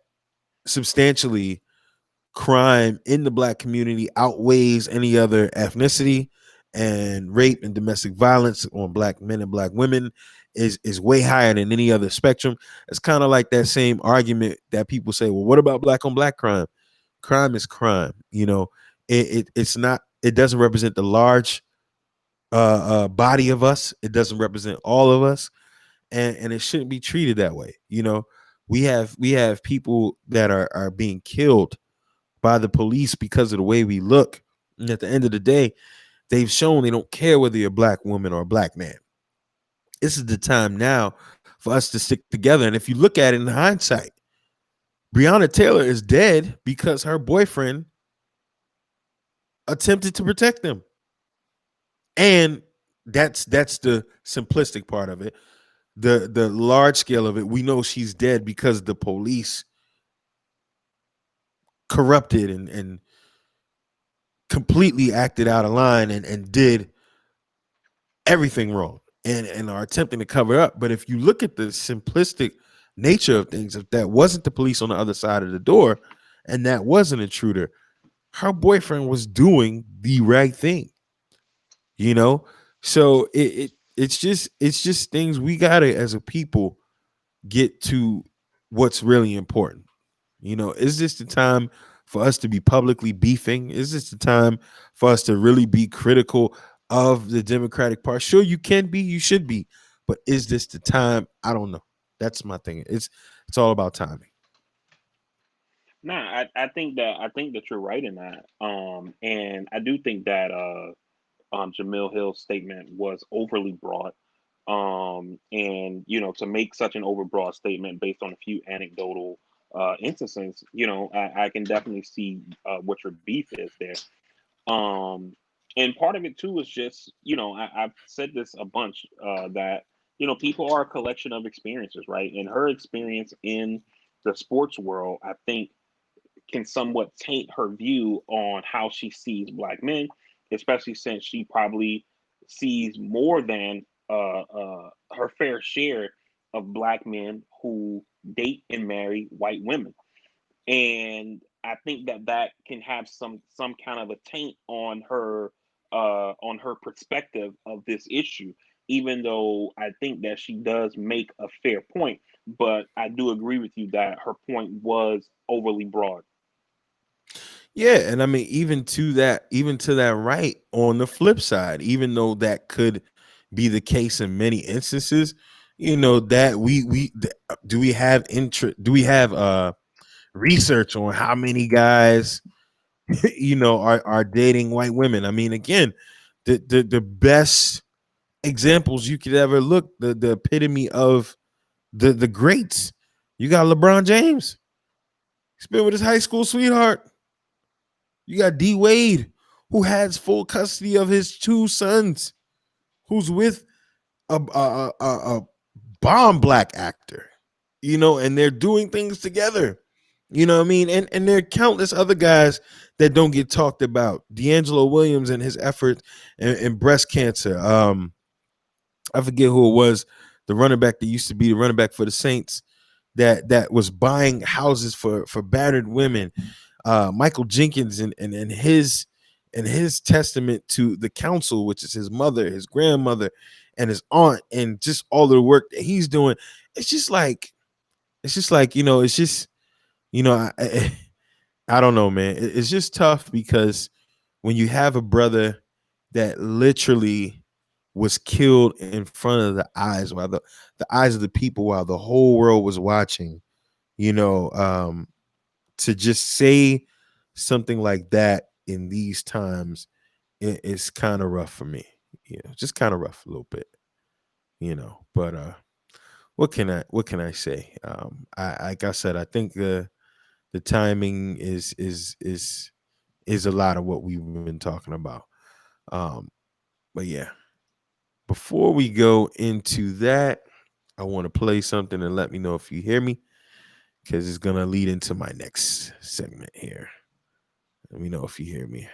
substantially crime in the black community outweighs any other ethnicity, and rape and domestic violence on black men and black women is way higher than any other spectrum. It's kind of like that same argument that people say, well, what about black on black crime? Crime is crime. It's not. It doesn't represent the large body of us. It doesn't represent all of us, and it shouldn't be treated that way. We have people that are being killed by the police because of the way we look. And at the end of the day, they've shown they don't care whether you're a black woman or a black man. This is the time now for us to stick together. And if you look at it in hindsight, Breonna Taylor is dead because her boyfriend attempted to protect them. And that's the simplistic part of it. The large scale of it, we know she's dead because the police corrupted and completely acted out of line and did everything wrong and are attempting to cover up. But if you look at the simplistic nature of things, if that wasn't the police on the other side of the door and that was an intruder, her boyfriend was doing the right thing, you know? So it's just things we gotta as a people get to what's really important. Is this the time for us to be publicly beefing? Is this the time for us to really be critical of the Democratic Party? Sure, you can be, you should be, but is this the time? I don't know. That's my thing. It's all about timing. Nah, I think that you're right in that. And I do think that Jamil Hill's statement was overly broad. And to make such an overbroad statement based on a few anecdotal instances, I can definitely see what your beef is there. Um, and part of it too is just, I've said this a bunch, that people are a collection of experiences, right? And her experience in the sports world, I think, can somewhat taint her view on how she sees black men, especially since she probably sees more than her fair share of black men who date and marry white women. And I think that that can have some kind of a taint on her perspective of this issue. Even though I think that she does make a fair point, but I do agree with you that her point was overly broad. Yeah, and I mean, even to that right, on the flip side, even though that could be the case in many instances, that do we have interest, do we have research on how many guys are dating white women? I mean, again, the best examples you could ever look, the epitome of the greats. You got LeBron James. He's been with his high school sweetheart. You got D Wade, who has full custody of his two sons, who's with a bomb black actor, and they're doing things together. You know what I mean? And there are countless other guys that don't get talked about. D'Angelo Williams and his efforts in breast cancer. I forget who it was, the running back that used to be the running back for the Saints that was buying houses for battered women. Michael Jenkins and his testament to the council, which is his mother, his grandmother, and his aunt, and just all the work that he's doing. It's just like it's just I don't know, man. It's just tough because when you have a brother that literally was killed in front of the eyes, while the eyes of the people, while the whole world was watching, you know, um, to just say something like that in these times, it's kind of rough for me. Just kind of rough a little bit. But what can I say? Like I said, I think the timing is a lot of what we've been talking about. Um, but yeah, before we go into that, I want to play something and let me know if you hear me because it's gonna lead into my next segment here. Let me know if you hear me.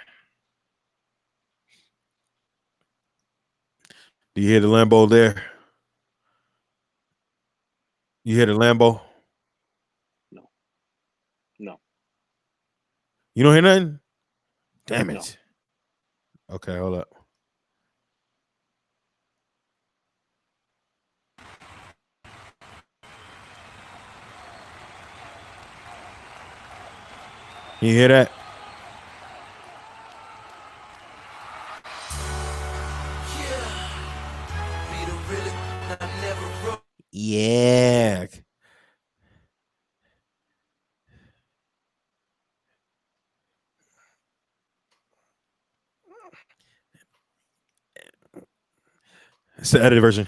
Do you hear the Lambo there? You hear the Lambo? No, no. You don't hear nothing? Damn No. it. Okay, hold up. You hear that? Yeah. It's the edited version.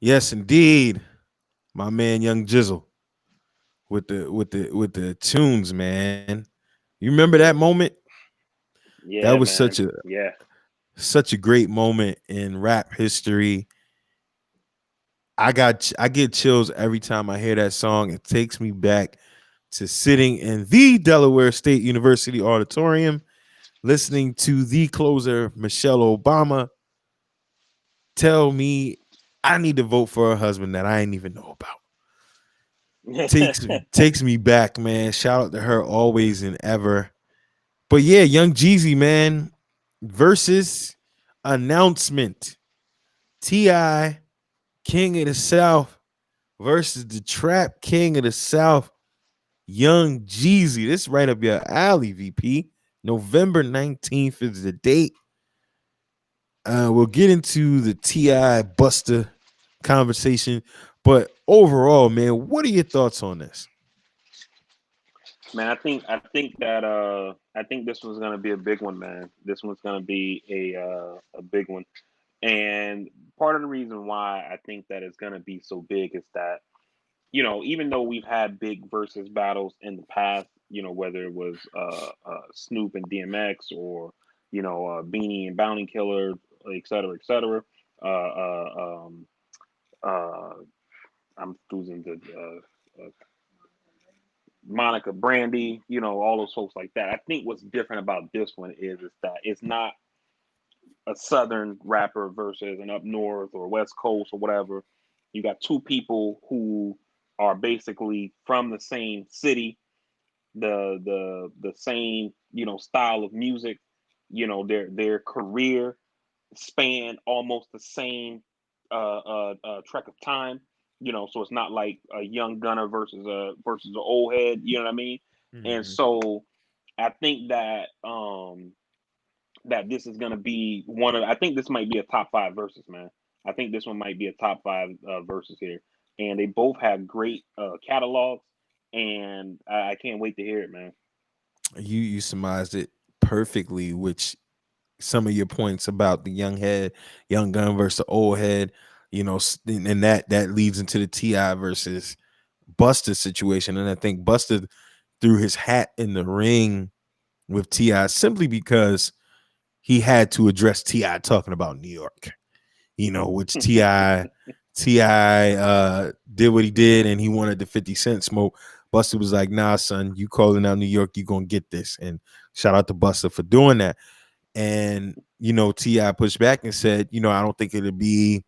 Yes, indeed. My man Young Jizzle with the tunes, man. You remember that moment? That Yeah, was man. Yeah. such a great moment in rap history. I get chills every time I hear that song. It takes me back to sitting in the Delaware State University auditorium, listening to the closer Michelle Obama tell me I need to vote for a husband that I didn't even know about. Takes me back, man. Shout out to her always and ever. But yeah, Young Jeezy, man, versus announcement. T.I. King of the South versus the Trap King of the South, Young Jeezy. This is right up your alley, VP. November 19th is the date. We'll get into the T.I. Buster conversation. But overall, man, what are your thoughts on this? Man, I think this one's gonna be a big one, man. This one's gonna be a big one. And part of the reason why I think that it's gonna be so big is that, even though we've had big versus battles in the past, whether it was Snoop and DMX, or Beanie and Bounty Killer, et cetera, et cetera. Uh, um, uh, I'm losing the Monica Brandy, all those folks like that. I think what's different about this one is that it's not a southern rapper versus an up north or west coast or whatever. You got two people who are basically from the same city, the same style of music. Their career span almost the same trek of time. So it's not like a young gunner versus an old head. You know what I mean? And Mhm. so I think that this is going to be one of. I think this might be a top five verses, man. I think this one might be a top five verses here, and they both have great catalogs, and I can't wait to hear it, man. You surmised it perfectly, which some of your points about the young head, young gun versus the old head, and that leads into the Ti versus Buster situation. And I think Buster threw his hat in the ring with Ti simply because he had to address Ti talking about New York. Which Ti did what he did, and he wanted the 50 Cent smoke. Buster was like, "Nah, son, you calling out New York, you gonna get this." And shout out to Buster for doing that. And Ti pushed back and said, I don't think it'll be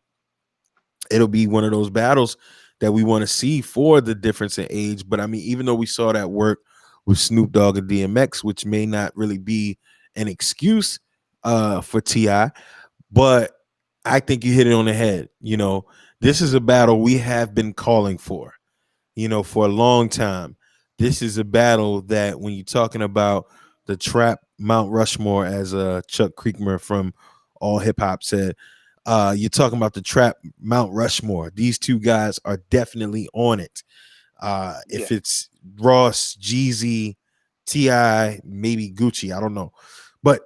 one of those battles that we want to see for the difference in age. But I mean, even though we saw that work with Snoop Dogg and DMX, which may not really be an excuse for Ti, but I think you hit it on the head. This is a battle we have been calling for a long time. This is a battle that when you're talking about the trap Mount Rushmore, as Chuck Creekmer from All Hip Hop said, you're talking about the trap Mount Rushmore. These two guys are definitely on it. Yeah, If it's Ross, Jeezy, Ti, maybe Gucci, I don't know, but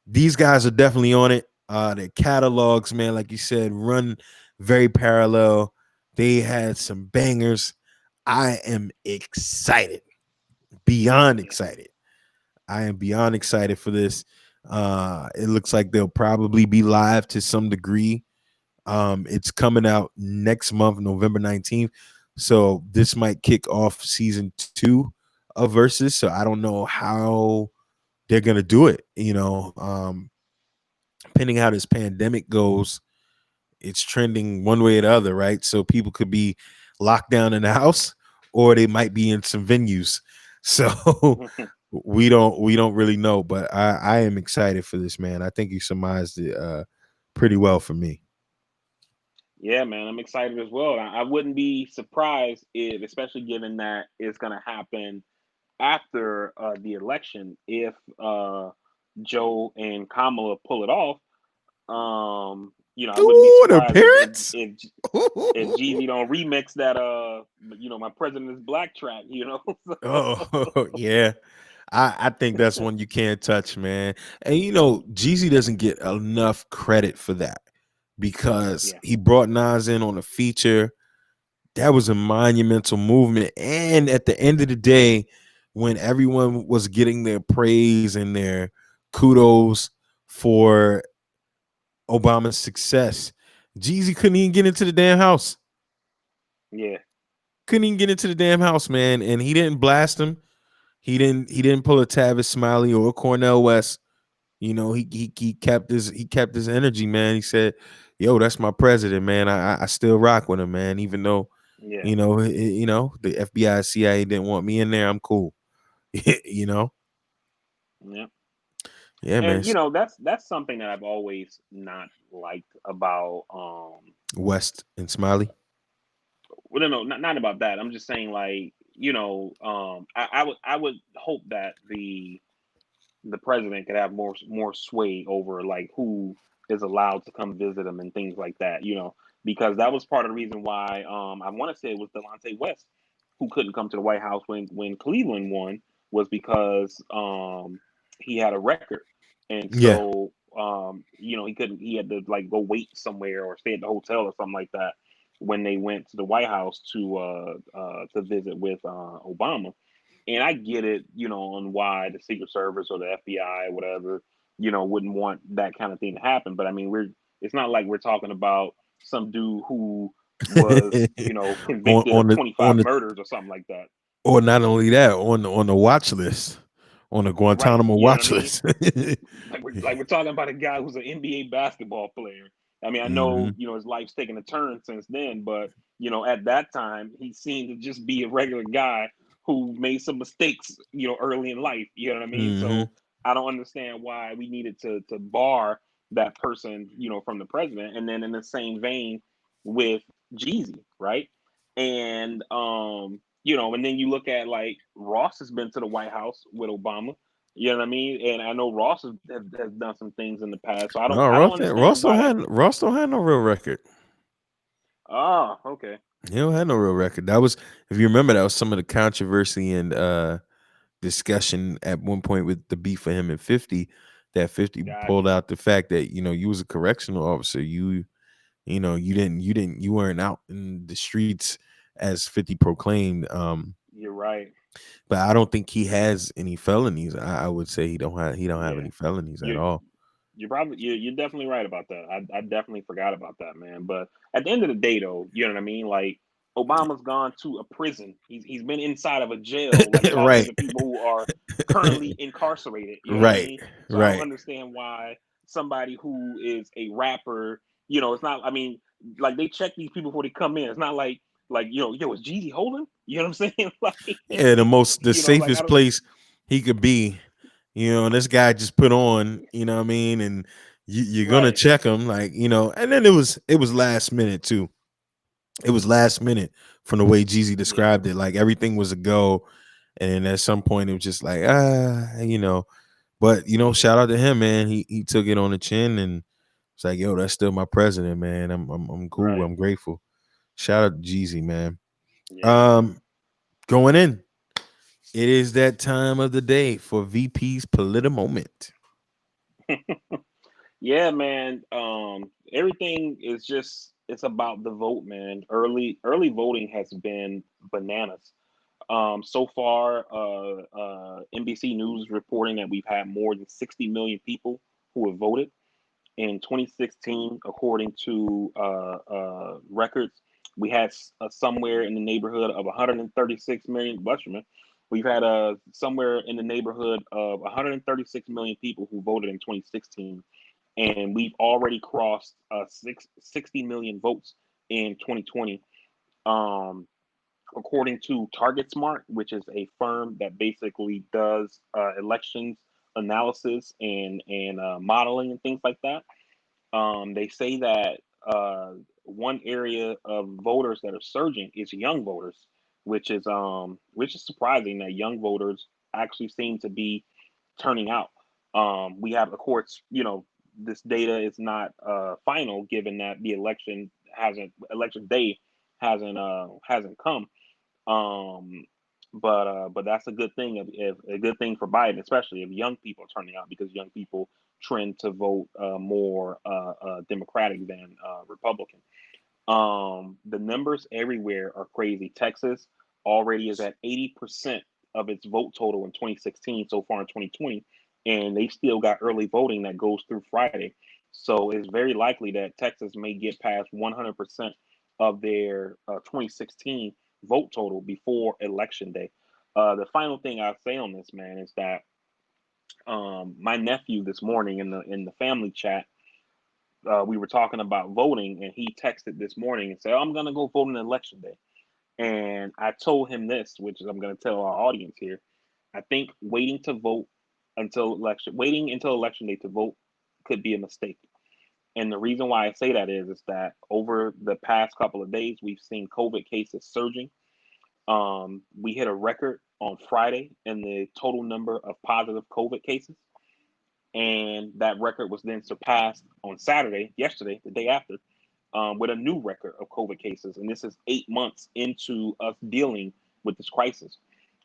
these guys are definitely on it. Their catalogs, man, like you said, run very parallel. They had some bangers. I am excited, beyond yeah, excited. I am beyond excited for this. It looks like they'll probably be live to some degree. It's coming out next month, November 19th. So this might kick off season 2 of Versus. So I don't know how they're gonna do it. Depending how this pandemic goes, it's trending one way or the other, right? So people could be locked down in the house, or they might be in some venues. So we don't really know, but I am excited for this, man. I think you surmised it pretty well for me. Yeah, man, I'm excited as well. I wouldn't be surprised if, especially given that it's going to happen after the election, if Joe and Kamala pull it off. I wouldn't be Ooh, the surprised appearance. if Jeezy don't remix that my president is black track. So Oh yeah. I think that's one you can't touch, man. And Jeezy doesn't get enough credit for that because yeah, he brought Nas in on a feature. That was a monumental movement. And at the end of the day, when everyone was getting their praise and their kudos for Obama's success, Jeezy couldn't even get into the damn house. yeah, Couldn't even get into the damn house, man. And he didn't blast him. He didn't pull a Tavis Smiley or a Cornell West. He kept his energy, man. He said, "Yo, that's my president, man. I still rock with him, man. Even though, yeah, the FBI, CIA didn't want me in there. I'm cool. you know, yeah. yeah, man. And that's something that I've always not liked about West and Smiley. well, no, not about that. I'm just saying, like, I would hope that the president could have more sway over like who is allowed to come visit him and things like that. Because that was part of the reason why I want to say it was Delonte West who couldn't come to the White House when Cleveland won, was because he had a record, and Yeah. so he couldn't, he had to like go wait somewhere or stay at the hotel or something like that when they went to the White House to visit with Obama. And I get it, on why the Secret Service or the FBI or whatever, wouldn't want that kind of thing to happen. But I mean, it's not like we're talking about some dude who was, on convicted on of the on 25 the murders or something like that. or not only that, on the watch list, on the Right. Guantanamo You know what I watch mean? list. Like we're talking about a guy who's an NBA basketball player. I mean, I know, hmm his life's taken a turn since then, but at that time he seemed to just be a regular guy who made some mistakes, early in life. You know what I mean? hmm So I don't understand why we needed to bar that person, from the president. And then in the same vein with Jeezy, right? And and then you look at like Ross has been to the White House with Obama. You know what I mean? And I know Ross has done some things in the past, so I don't No, I don't Ross, understand why that. Ross don't have no real record. Oh, okay, He don't have no real record. That was, if you remember, that was some of the controversy and discussion at one point with the beef for him and 50. That 50 got pulled you. out the fact that you was a correctional officer. You weren't out in the streets as 50 proclaimed. You're right. But I don't think he has any felonies. I would say he don't have Yeah, any felonies at you all. you're definitely right about that. I definitely forgot about that, man. But at the end of the day, though, you know what I mean? Like Obama's gone to a prison. He's been inside of a jail. Like thousands Right, of people who are currently incarcerated. You know what I right, mean? So I don't right. understand why somebody who is a rapper, it's not. I mean, like they check these people before they come in. It's not like yo, is Jeezy holding? You know what I'm saying? Like Yeah, the like I safest don't. place he could be. And this guy just put on, what I mean, and you're gonna Right. check him, like, and then it was last minute too. It was last minute from the way Jeezy Yeah. described it. Like everything was a go, and at some point it was just like But Yeah. shout out to him, man. He took it on the chin, and it's like, yo, that's still my president, man. I'm cool. Right. I'm grateful. Shout out to Jeezy, man. Yeah. Um, going in. It is that time of the day for VP's Polita Moment. Yeah, man. Everything is just it's about the vote, man. Early voting has been bananas. So far, NBC News is reporting that we've had more than 60 million people who have voted in 2016, according to records. We had somewhere in the neighborhood of 136 million. We've had somewhere in the neighborhood of 136 million people who voted in 2016, and we've already crossed 60 million votes in 2020. Um, According to Target Smart, which is a firm that basically does elections analysis and modeling and things like that. They say that one area of voters that are surging is young voters, which is surprising that young voters actually seem to be turning out. We have, of course, this data is not final, given that the election day hasn't come. Um, but that's a good thing. If a good thing for Biden, especially if young people are turning out, because young people trend to vote more Democratic than Republican. The numbers everywhere are crazy. Texas already is at 80% of its vote total in 2016 so far in 2020, and they still got early voting that goes through Friday. So it's very likely that Texas may get past 100% of their 2016 vote total before election day. The final thing I'll say on this, man, is that my nephew this morning in the family chat, we were talking about voting, and he texted this morning and said, "Oh, I'm going to go vote on election day." And I told him this, which is I'm going to tell our audience here. I think waiting until election day to vote could be a mistake. And the reason why I say that is that over the past couple of days, we've seen COVID cases surging. We hit a record on Friday in the total number of positive COVID cases, and that record was then surpassed on Saturday, yesterday, the day after, with a new record of COVID cases. And this is 8 months into us dealing with this crisis.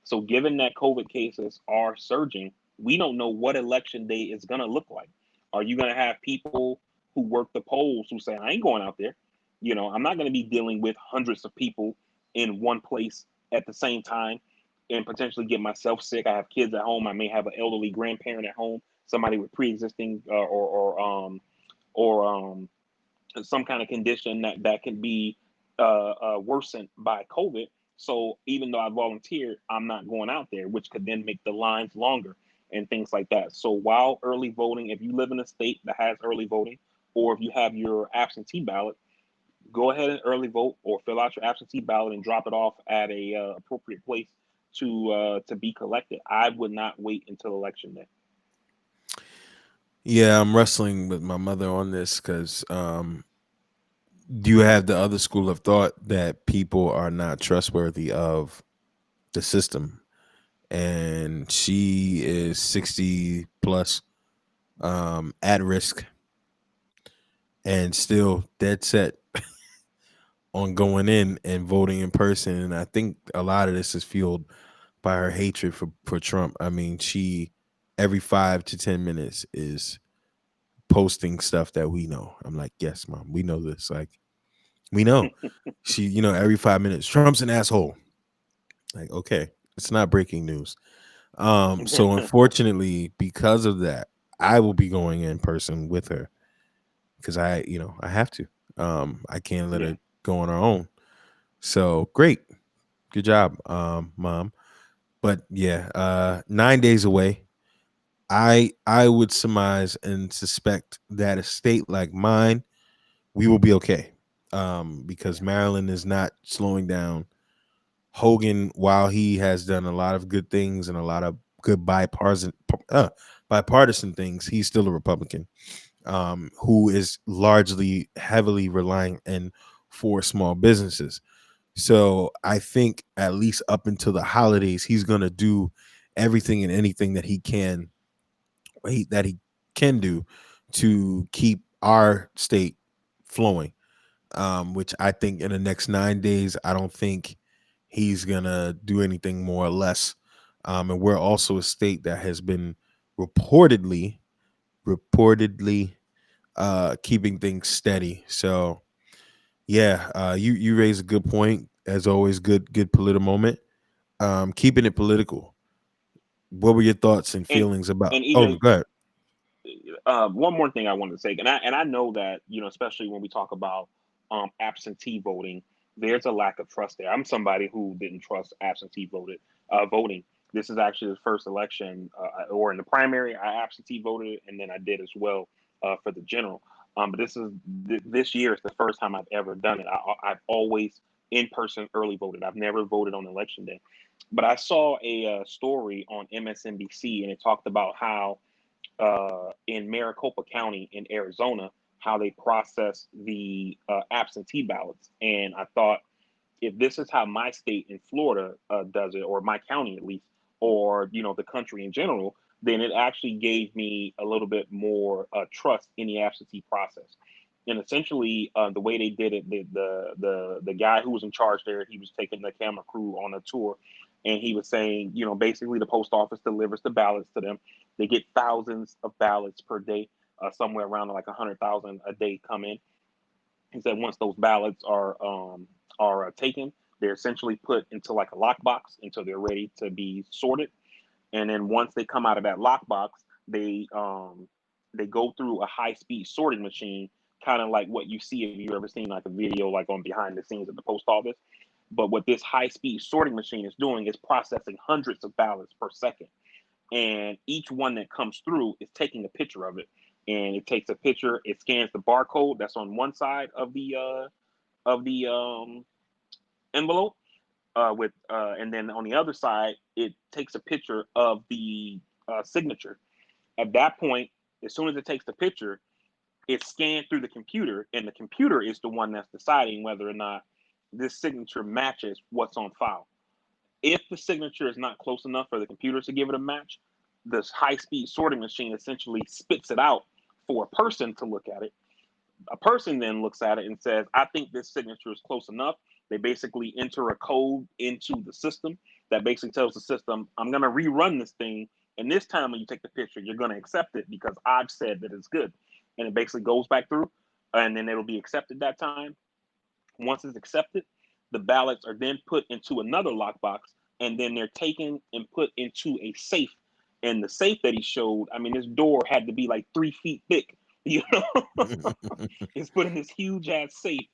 So, given that COVID cases are surging, we don't know what election day is going to look like. Are you going to have people who work the polls who say, I ain't going out there? I'm not going to be dealing with hundreds of people in one place at the same time and potentially get myself sick. I have kids at home. I may have an elderly grandparent at home, somebody with pre-existing or some kind of condition that can be worsened by COVID. So even though I volunteered, I'm not going out there, which could then make the lines longer and things like that. So while early voting, if you live in a state that has early voting, or if you have your absentee ballot, go ahead and early vote or fill out your absentee ballot and drop it off at a appropriate place to be collected. I would not wait until election day. Yeah, I'm wrestling with my mother on this because you have the other school of thought that people are not trustworthy of the system, and she is 60 plus, at risk, and still dead set on going in and voting in person. And I think a lot of this is fueled by her hatred for Trump. I mean, she every 5 to 10 minutes is posting stuff that we know. I'm like, yes, mom, we know this. Like, we know. She, every 5 minutes, Trump's an asshole. Like, okay, it's not breaking news. So unfortunately, because of that, I will be going in person with her because I have to. I can't let Yeah. her go on her own. So great, good job, mom. But yeah, 9 days away. I would surmise and suspect that a state like mine, we will be okay, because Yeah. Maryland is not slowing down. Hogan, while he has done a lot of good things and a lot of good bipartisan things, he's still a Republican, who is largely heavily relying and for small businesses. So I think at least up until the holidays, he's going to do everything and anything that he can do to keep our state flowing. Which I think in the next 9 days, I don't think he's gonna do anything more or less. And we're also a state that has been reportedly keeping things steady. So yeah, you raise a good point. As always, good political moment. Keeping it political. What were your thoughts and and feelings about? and Oh, even go ahead. one more thing I wanted to say, and I know that especially when we talk about absentee voting, there's a lack of trust there. I'm somebody who didn't trust absentee voting. This is actually the first election, or in the primary, I absentee voted, and then I did as well for the general. But this year is the first time I've ever done it. I've always in person early voted. I've never voted on election day. But I saw a story on MSNBC, and it talked about how in Maricopa County in Arizona, how they process the absentee ballots. And I thought, if this is how my state in Florida does it, or my county at least, or the country in general, then it actually gave me a little bit more trust in the absentee process. And essentially, the way they did it, the guy who was in charge there, he was taking the camera crew on a tour, and he was saying, basically the post office delivers the ballots to them. They get thousands of ballots per day, somewhere around like 100,000 a day come in. He said once those ballots are taken, they're essentially put into like a lockbox until they're ready to be sorted. And then once they come out of that lockbox, they go through a high speed sorting machine, kind of like what you see if you ever seen like a video like on behind the scenes at the post office. But what this high speed sorting machine is doing is processing hundreds of ballots per second, and each one that comes through is taking a picture of it. And it takes a picture, it scans the barcode that's on one side of the envelope, and then on the other side, it takes a picture of the signature. At that point, as soon as it takes the picture, it's scanned through the computer, and the computer is the one that's deciding whether or not this signature matches what's on file. If the signature is not close enough for the computer to give it a match, this high speed sorting machine essentially spits it out for a person to look at it. A person then looks at it and says, I think this signature is close enough. They basically enter a code into the system that basically tells the system, I'm going to rerun this thing. And this time when you take the picture, you're going to accept it because I've said that it's good. And it basically goes back through, and then it'll be accepted that time. Once it's accepted, the ballots are then put into another lockbox, and then they're taken and put into a safe. And the safe that he showed, I mean, this door had to be like 3 feet thick. You know, it's put in this huge ass safe,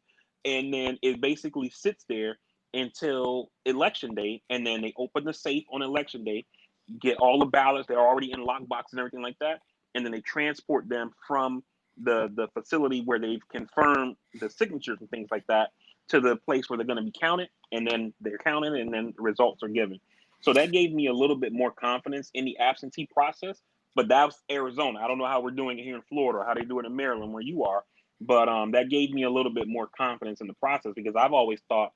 and then it basically sits there until election day, and then they open the safe on election day, get all the ballots. They're already in lockbox and everything like that, and then they transport them from the facility where they've confirmed the signatures and things like that to the place where they're going to be counted, and then they're counted, and then the results are given. So that gave me a little bit more confidence in the absentee process. But that was Arizona. I don't know how we're doing it here in Florida or how they do it in Maryland where you are, but that gave me a little bit more confidence in the process, because I've always thought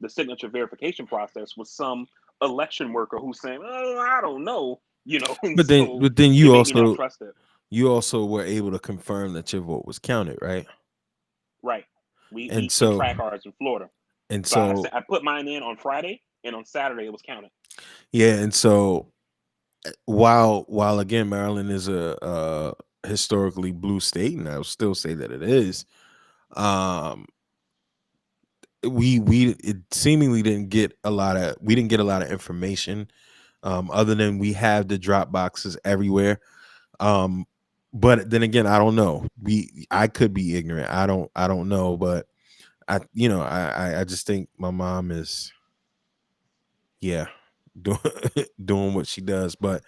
the signature verification process was some election worker who's saying, "Oh, I don't know," and But then, so but then it made me not trust it. you also were able to confirm that your vote was counted, right? Right. We And we so, track ours in Florida. and So I so, I put mine in on Friday, and on Saturday it was counted. yeah, and so while again Maryland is a historically blue state, and I will still say that it is, um, we it seemingly didn't get a lot of information, other than we have the drop boxes everywhere. Um, but then again, I don't know. I could be ignorant. I don't know, but I just think my mom is, yeah, doing doing what she does. But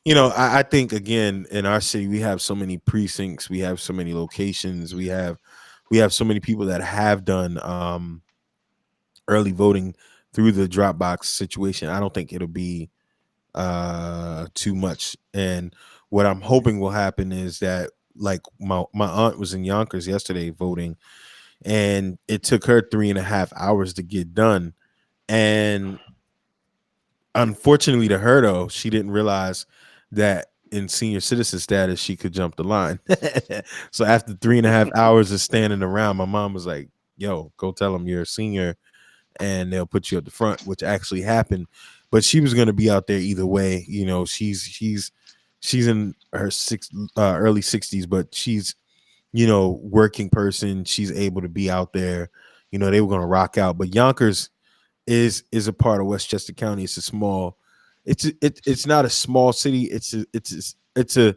I think again in our city we have so many precincts, we have so many locations, we have so many people that have done early voting through the Dropbox situation. I don't think it'll be too much. And what I'm hoping will happen is that, like, my aunt was in Yonkers yesterday voting, and it took her 3.5 hours to get done. And unfortunately to her, though, she didn't realize that in senior citizen status she could jump the line. So after 3.5 hours of standing around, my mom was like, yo, go tell them you're a senior and they'll put you at the front, which actually happened. But she was going to be out there either way. She's in her early 60s, but she's working person. She's able to be out there. They were going to rock out. But Yonkers is a part of Westchester County. It's a small. It's not a small city. It's a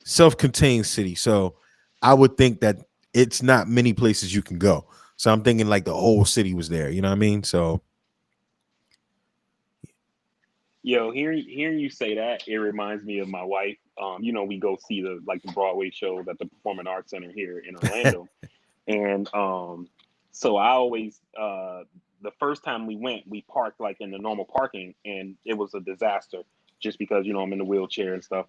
self-contained city. So I would think that it's not many places you can go. So I'm thinking like the whole city was there. You know what I mean? So Yo, hearing you say that, it reminds me of my wife. We go see the Broadway shows at the Performing Arts Center here in Orlando, and so I always the first time we went, we parked like in the normal parking, and it was a disaster just because I'm in the wheelchair and stuff.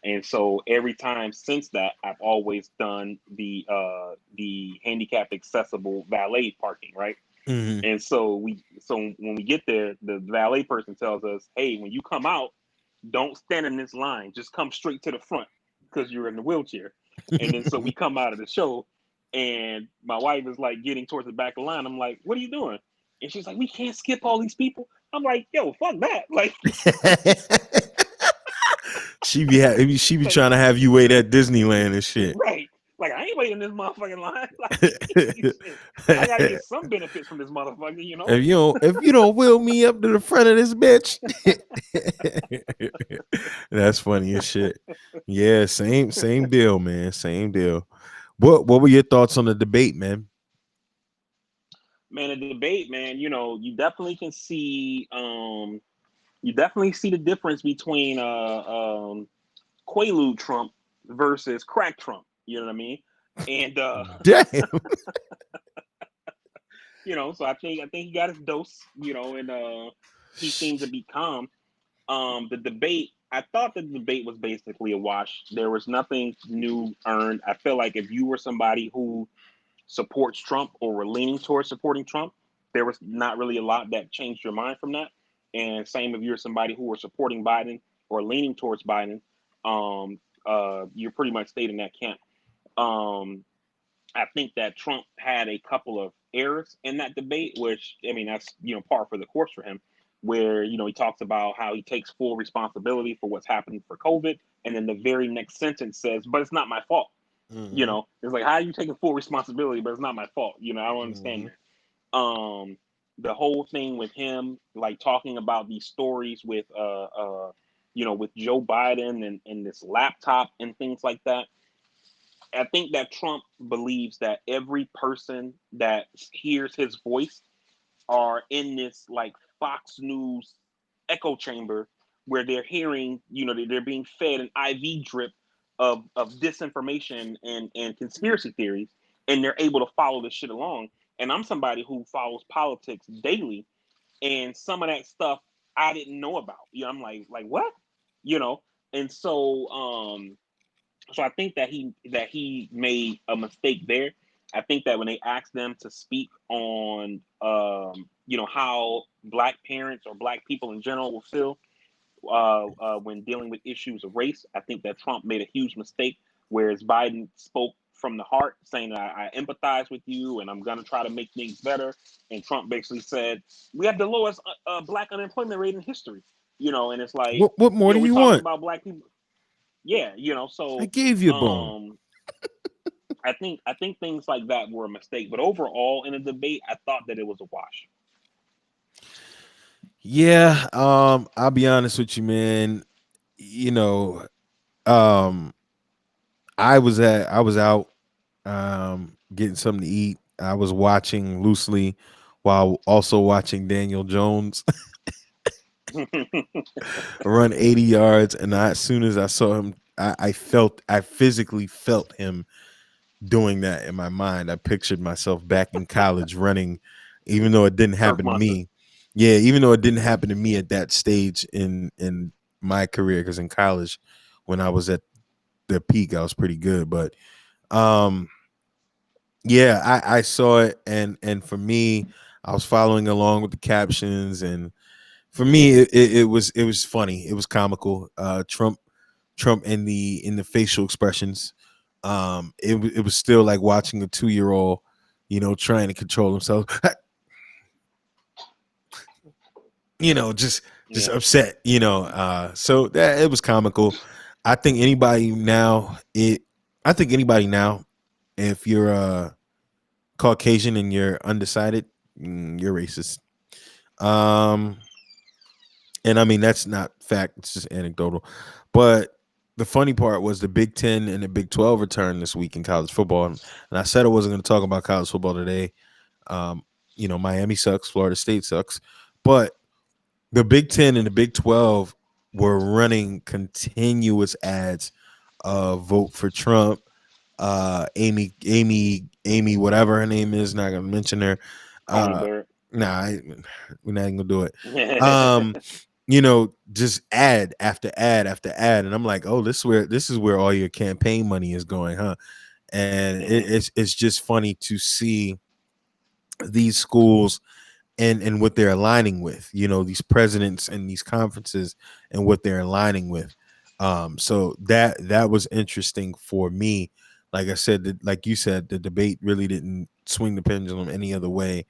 And so every time since that, I've always done the handicap accessible valet parking, right? mhm. And so when we get there, the valet person tells us, "Hey, when you come out, don't stand in this line. Just come straight to the front because you're in the wheelchair." And then so we come out of the show, and my wife is like getting towards the back of the line. I'm like, "What are you doing?" And she's like, "We can't skip all these people." I'm like, "Yo, fuck that!" She be Like, trying to have you wait at Disneyland and shit. right. Like I ain't waiting in this motherfucking line. Like shit. I gotta get some benefits from this motherfucker. If you don't wheel me up to the front of this bitch. That's funny as shit. Yeah, same deal, man. Same deal. What were your thoughts on the debate, man? Man, the debate, man, you definitely see the difference between Quaalude Trump versus Crack Trump. You know what I mean? And Damn. so I think he got his dose. And he seemed to be calm. The debate, I thought the debate was basically a wash. There was nothing new earned. I feel like if you were somebody who supports Trump or were leaning towards supporting Trump, there was not really a lot that changed your mind from that. And same if you're somebody who were supporting Biden or leaning towards Biden, you're pretty much stayed in that camp. Um, I think that Trump had a couple of errors in that debate, which I mean that's par for the course for him. Where he talks about how he takes full responsibility for what's happening for COVID, and then the very next sentence says, "But it's not my fault." Mhm, It's like, how are you taking full responsibility, but it's not my fault? I don't understand mhm. that. The whole thing with him, like talking about these stories with Joe Biden and this laptop and things like that. I think that Trump believes that every person that hears his voice are in this like Fox News echo chamber where they're hearing, they're being fed an IV drip of disinformation and conspiracy theories, and they're able to follow this shit along. And I'm somebody who follows politics daily, and some of that stuff I didn't know about. I'm like what? You know, and so I think that he made a mistake there. I think that when they asked them to speak on how black parents or black people in general will feel when dealing with issues of race, I think that Trump made a huge mistake. Whereas Biden spoke from the heart, saying I empathize with you and I'm gonna try to make things better. And Trump basically said we have the lowest black unemployment rate in history. And it's like, What more do we're you talking want? about black people. Yeah, I so gave you a bone. um I think things like that were a mistake, but overall in a debate, I thought that it was a wash. Yeah, I'll be honest with you, man. You know, um, I was out getting something to eat. I was watching loosely while also watching Daniel Jones run 80 yards. And as soon as I saw him, I physically felt him doing that in my mind. I pictured myself back in college running, even though it didn't Turf happen to Monster. me. Yeah, even though it didn't happen to me at that stage in my career, because in college, when I was at the peak, I was pretty good. But um, yeah, I saw it, and for me, I was following along with the captions, and for me, it was funny. It was comical. Trump in the facial expressions. It was still like watching a 2 year old, trying to control himself. Just Yeah. upset. So that it was comical. I think anybody now, I think anybody now, if you're Caucasian and you're undecided, you're racist. Um, and I mean that's not fact; it's just anecdotal. But the funny part was the Big Ten and the Big 12 return this week in college football, and I said I wasn't going to talk about college football today, Um, Miami sucks, Florida State sucks, but the Big Ten and the Big 12 were running continuous ads of vote for Trump. Amy, whatever her name is, not gonna mention her. Coney Uh, Barrett. we're not even gonna do it. Um, just ad after ad after ad, and I'm like, oh, this is where all your campaign money is going, huh? And Hmm. it's just funny to see these schools and what they're aligning with, these presidents and these conferences and what they're aligning with. So that was interesting for me. Like I said, like you said, the debate really didn't swing the pendulum any other way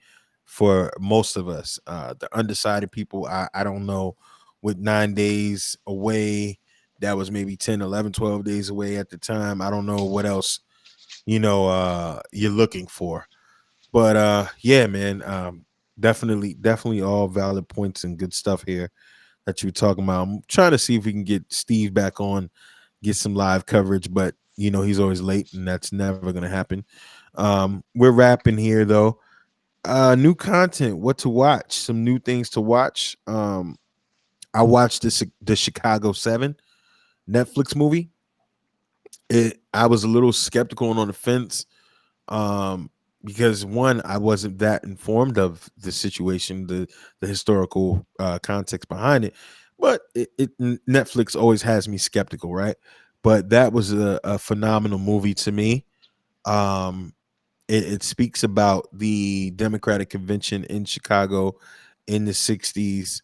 for most of us. The undecided people, I don't know, with 9 days away, that was maybe 10, 11, 12 days away at the time. I don't know what else, you're looking for. But yeah, man, definitely all valid points and good stuff here that you were talking about. I'm trying to see if we can get Steve back on, get some live coverage, but he's always late, and that's never gonna happen. We're wrapping here though. New content, what to watch, some new things to watch. I watched the Chicago 7 Netflix movie. I was a little skeptical and on the fence, um because one, I wasn't that informed of the situation, the historical context behind it, but Netflix always has me skeptical, right? But that was a phenomenal movie to me. um it speaks about the Democratic convention in Chicago in the 60s,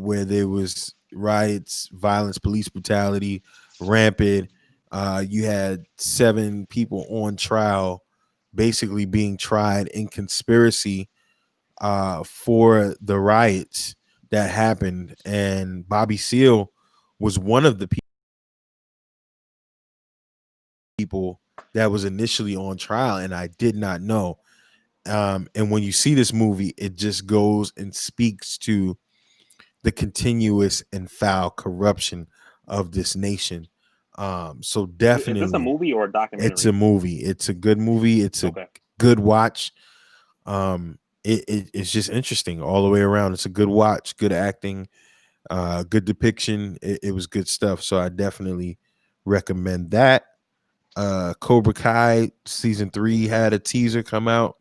where there was riots, violence, police brutality rampant. You had 7 people on trial, basically being tried in conspiracy for the riots that happened. And Bobby Seale was one of the people that was initially on trial, and I did not know. And when you see this movie, it just goes and speaks to the continuous and foul corruption of this nation. So Is this a definitely, movie or a it's a documentary? movie. It's a good movie. It's a Okay. good watch. It's just interesting all the way around. It's a good watch, good acting, good depiction. It was good stuff. So I definitely recommend that. Cobra Kai season 3 had a teaser come out.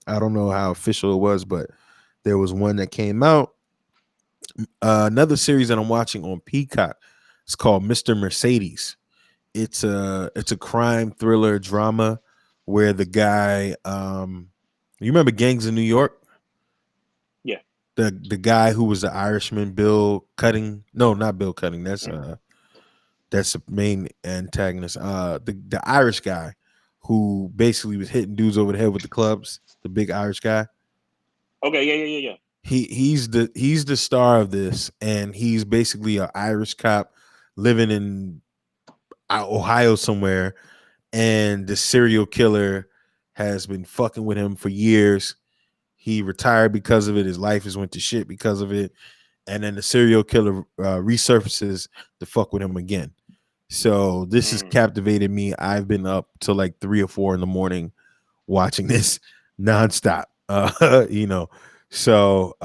I don't know how official it was, but there was one that came out. Another series that I'm watching on Peacock. It's called Mr. Mercedes. It's a crime thriller drama where the guy, you remember Gangs of New York? Yeah. The guy who was the Irishman, Bill Cutting. No, not Bill Cutting. That's the main antagonist. The Irish guy who basically was hitting dudes over the head with the clubs. The big Irish guy. Okay. Yeah. Yeah. Yeah. Yeah. He's the star of this, and he's basically an Irish cop living in Ohio somewhere, and the serial killer has been fucking with him for years. He retired because of it. His life has went to shit because of it, and then the serial killer resurfaces to fuck with him again. So this has Mm. captivated me. I've been up till like 3 or 4 in the morning watching this nonstop. So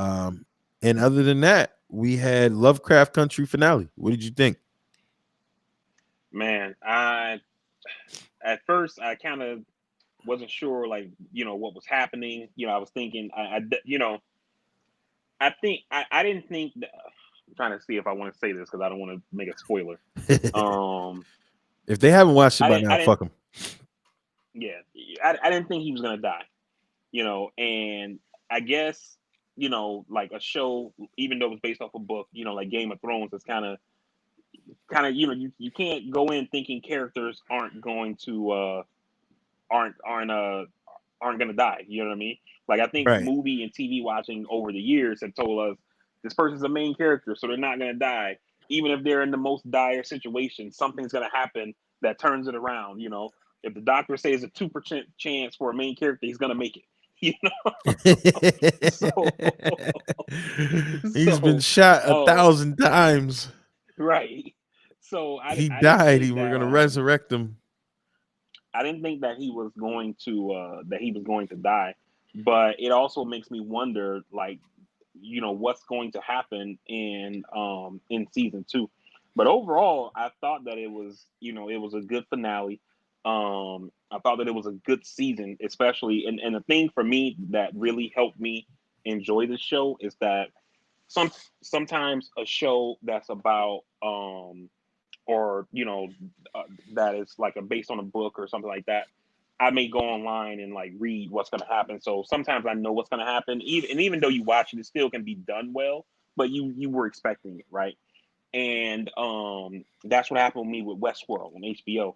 and other than that, we had Lovecraft Country finale. What did you think? Man, I at first I kind of wasn't sure, like, what was happening. I was thinking, I think I didn't think that, I'm trying to see if I want to say this because I don't want to make a spoiler. Um, If they haven't watched it by I now, didn't, fuck them. yeah, I didn't think he was gonna die. And I guess, like a show, even though it was based off a book, like Game of Thrones, is kind of, you can't go in thinking characters aren't aren't uh aren't gonna die. You know what I mean? Like, I think Right. movie and TV watching over the years have told us this person's a main character, so they're not gonna die. Even if they're in the most dire situation, something's gonna happen that turns it around. If the doctor says a 2% chance for a main character, he's gonna make it. You know, so He's been so shot a uh thousand times. right. So He I didn't died. think We're that gonna resurrect him. I didn't think that he was going to die. but it also makes me wonder, like, what's going to happen in season two. But overall, I thought that it was a good finale. I thought that it was a good season, especially, and the thing for me that really helped me enjoy the show is that some sometimes a show that's about or uh, that is like a based on a book or something like that, I may go online and like read what's going to happen. So sometimes I know what's going to happen, even though you watch it, it still can be done well, but you were expecting it, right? And that's what happened with me with Westworld on HBO.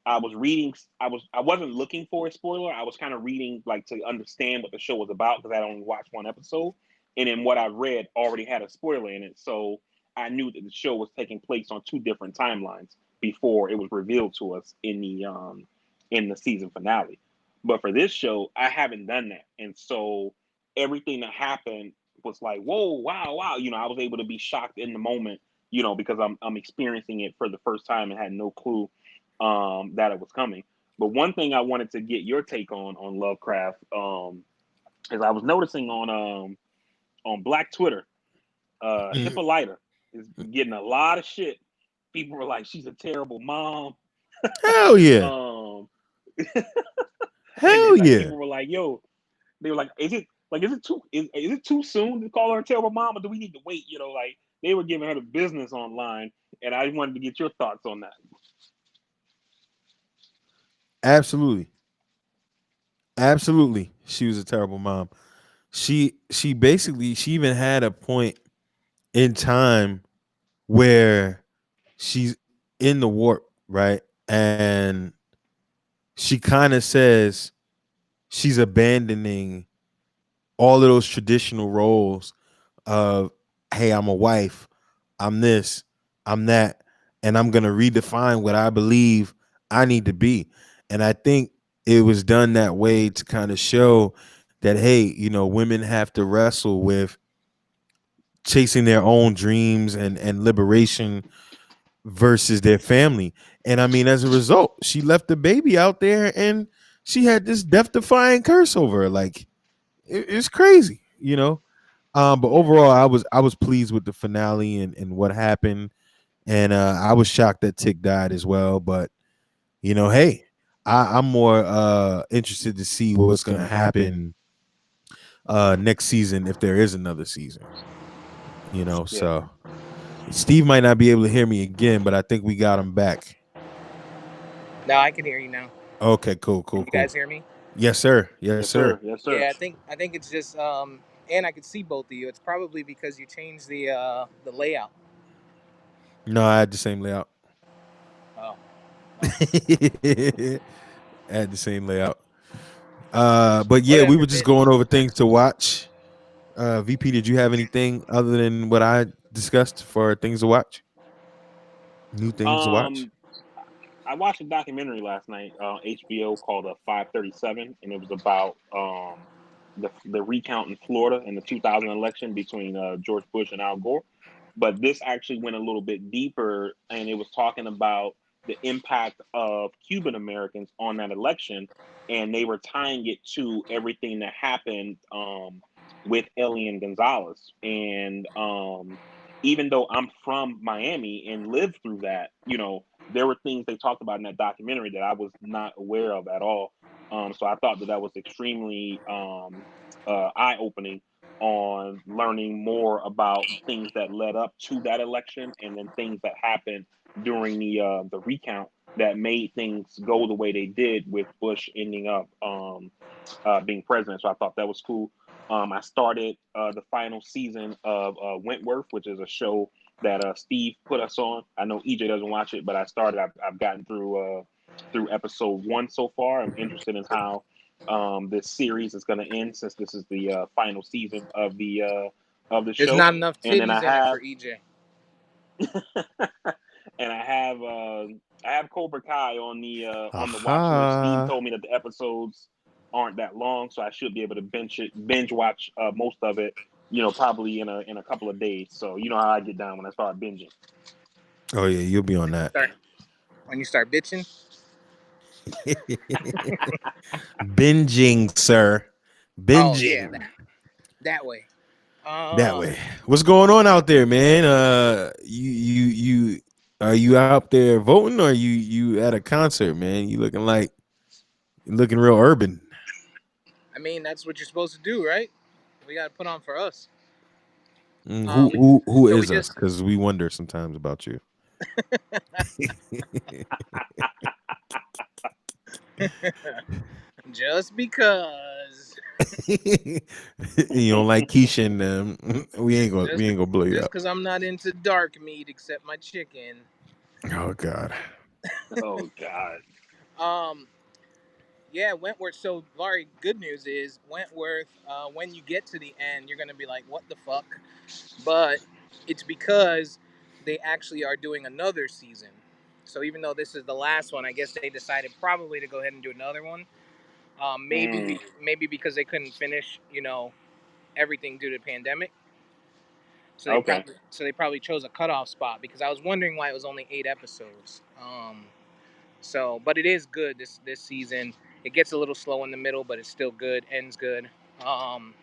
I was reading. I wasn't looking for a spoiler. I was kind of reading like to understand what the show was about because I only watched one episode, and then what I read already had a spoiler in it. So I knew that the show was taking place on two different timelines before it was revealed to us in the season finale. But for this show, I haven't done that, and so everything that happened was like, whoa, wow, wow. I was able to be shocked in the moment, because I'm experiencing it for the first time and had no clue that it was coming. But one thing I wanted to get your take on Lovecraft is I was noticing on Black Twitter, Mhm. Hippolyta is getting a lot of shit. People were like, she's a terrible mom. Hell yeah. Um, and Hell then like yeah. people were like, yo, they were like, is it too soon to call her a terrible mom, or do we need to wait? Like they were giving her the business online, and I wanted to get your thoughts on that. Absolutely. Absolutely. She was a terrible mom. She basically she even had a point in time where she's in the warp, right? And she kind of says she's abandoning all of those traditional roles of, hey, I'm a wife, I'm this, I'm that, and I'm going to redefine what I believe I need to be. And I think it was done that way to kind of show that, hey, women have to wrestle with chasing their own dreams and liberation versus their family. And I mean, as a result, she left the baby out there and she had this death defying curse over her. Like, it's crazy, But overall, I was pleased with the finale and what happened. And I was shocked that Tick died as well. But, hey, I'm more interested to see what's gonna happen next season if there is another season. Yeah. So Steve might not be able to hear me again, but I think we got him back. No, I can hear you now. Okay, cool, Can cool, you guys cool. hear me? Yes, sir. Yes, Yes, sir. sir. Yes, sir. Yeah, I think it's just and I can see both of you. It's probably because you changed the layout. No, I had the same layout. Oh, oh. I had the same layout. But yeah, we Whatever, were just man. going over things to watch. VP, did you have anything other than what I discussed for things to watch? New things to watch? Um, I watched a documentary last night, HBO called 537, and it was about the recount in Florida in the 2000 election between George Bush and Al Gore. But this actually went a little bit deeper, and it was talking about the impact of Cuban Americans on that election, and they were tying it to everything that happened with Elian Gonzalez. And even though I'm from Miami and lived through that, there were things they talked about in that documentary that I was not aware of at all. So I thought that that was extremely eye opening on learning more about things that led up to that election, and then things that happened during the recount that made things go the way they did, with Bush ending up being president. So I thought that was cool. I started the final season of Wentworth, which is a show that Steve put us on. I know EJ doesn't watch it, but I started. I've gotten through episode one so far. I'm interested in how this series is going to end, since this is the final season of the There's show. not enough And then titties in it for EJ. I have Cobra Kai on the watch list. Steve Aha. told me that the episodes aren't that long, so I should be able to binge watch most of it. Probably in a couple of days. So you know how I get down when I start binging. Oh yeah, you'll be on that. Start when you start bitching. Binging, sir. Oh yeah, Binging that way. that Uh, way. What's going on out there, man? You are you out there voting, or you at a concert, man? You looking real urban. I mean, that's what you're supposed to do, right? We got to put on for us. Who We who so we is us? just Because we wonder sometimes about you. just because You don't like Keisha and them. We just ain't gonna blow you just up. because I'm not into dark meat except my chicken. Oh God. Oh God. Um, yeah, Wentworth. So, Laurie, good news is Wentworth. When you get to the end, you're gonna be like, "What the fuck?" But it's because they actually are doing another season. So even though this is the last one, I guess they decided probably to go ahead and do another one. Mm, Maybe because they couldn't finish, everything due to the pandemic. okay. So they probably chose a cutoff spot because I was wondering why it was only 8 episodes. But it is good this season. It gets a little slow in the middle, but it's still good. Ends good. Um,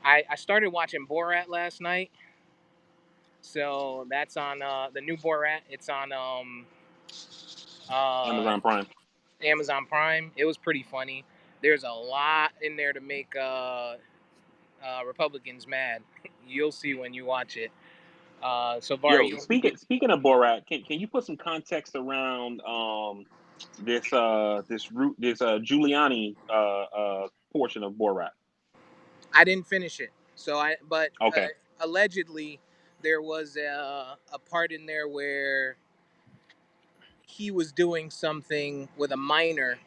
I started watching Borat last night, so that's on the new Borat. It's on uh, Amazon Prime. Amazon Prime. It was pretty funny. There's a lot in there to make Republicans mad. You'll see when you watch it. So Vari, Yo, speaking of Borat, can you put some context around this Giuliani portion of Borat? I didn't finish it. But Okay. allegedly there was a part in there where he was doing something with a minor,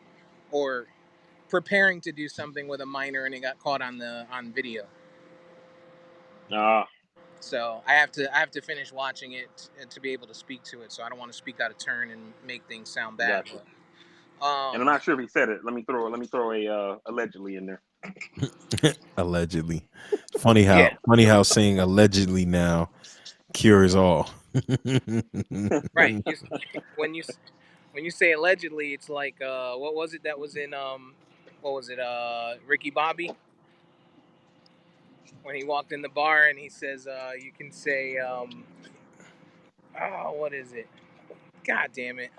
or preparing to do something with a minor, and it got caught on video. Ah, So I have to finish watching it to be able to speak to it. So I don't want to speak out of turn and make things sound bad. got you. But And I'm not sure if he said it. Let me throw a allegedly in there. Allegedly. yeah, Funny how saying allegedly now cures all. right. When you when you say allegedly, it's like what was it that was in what was it Ricky Bobby, when he walked in the bar and he says you can say oh, what is it? God damn it.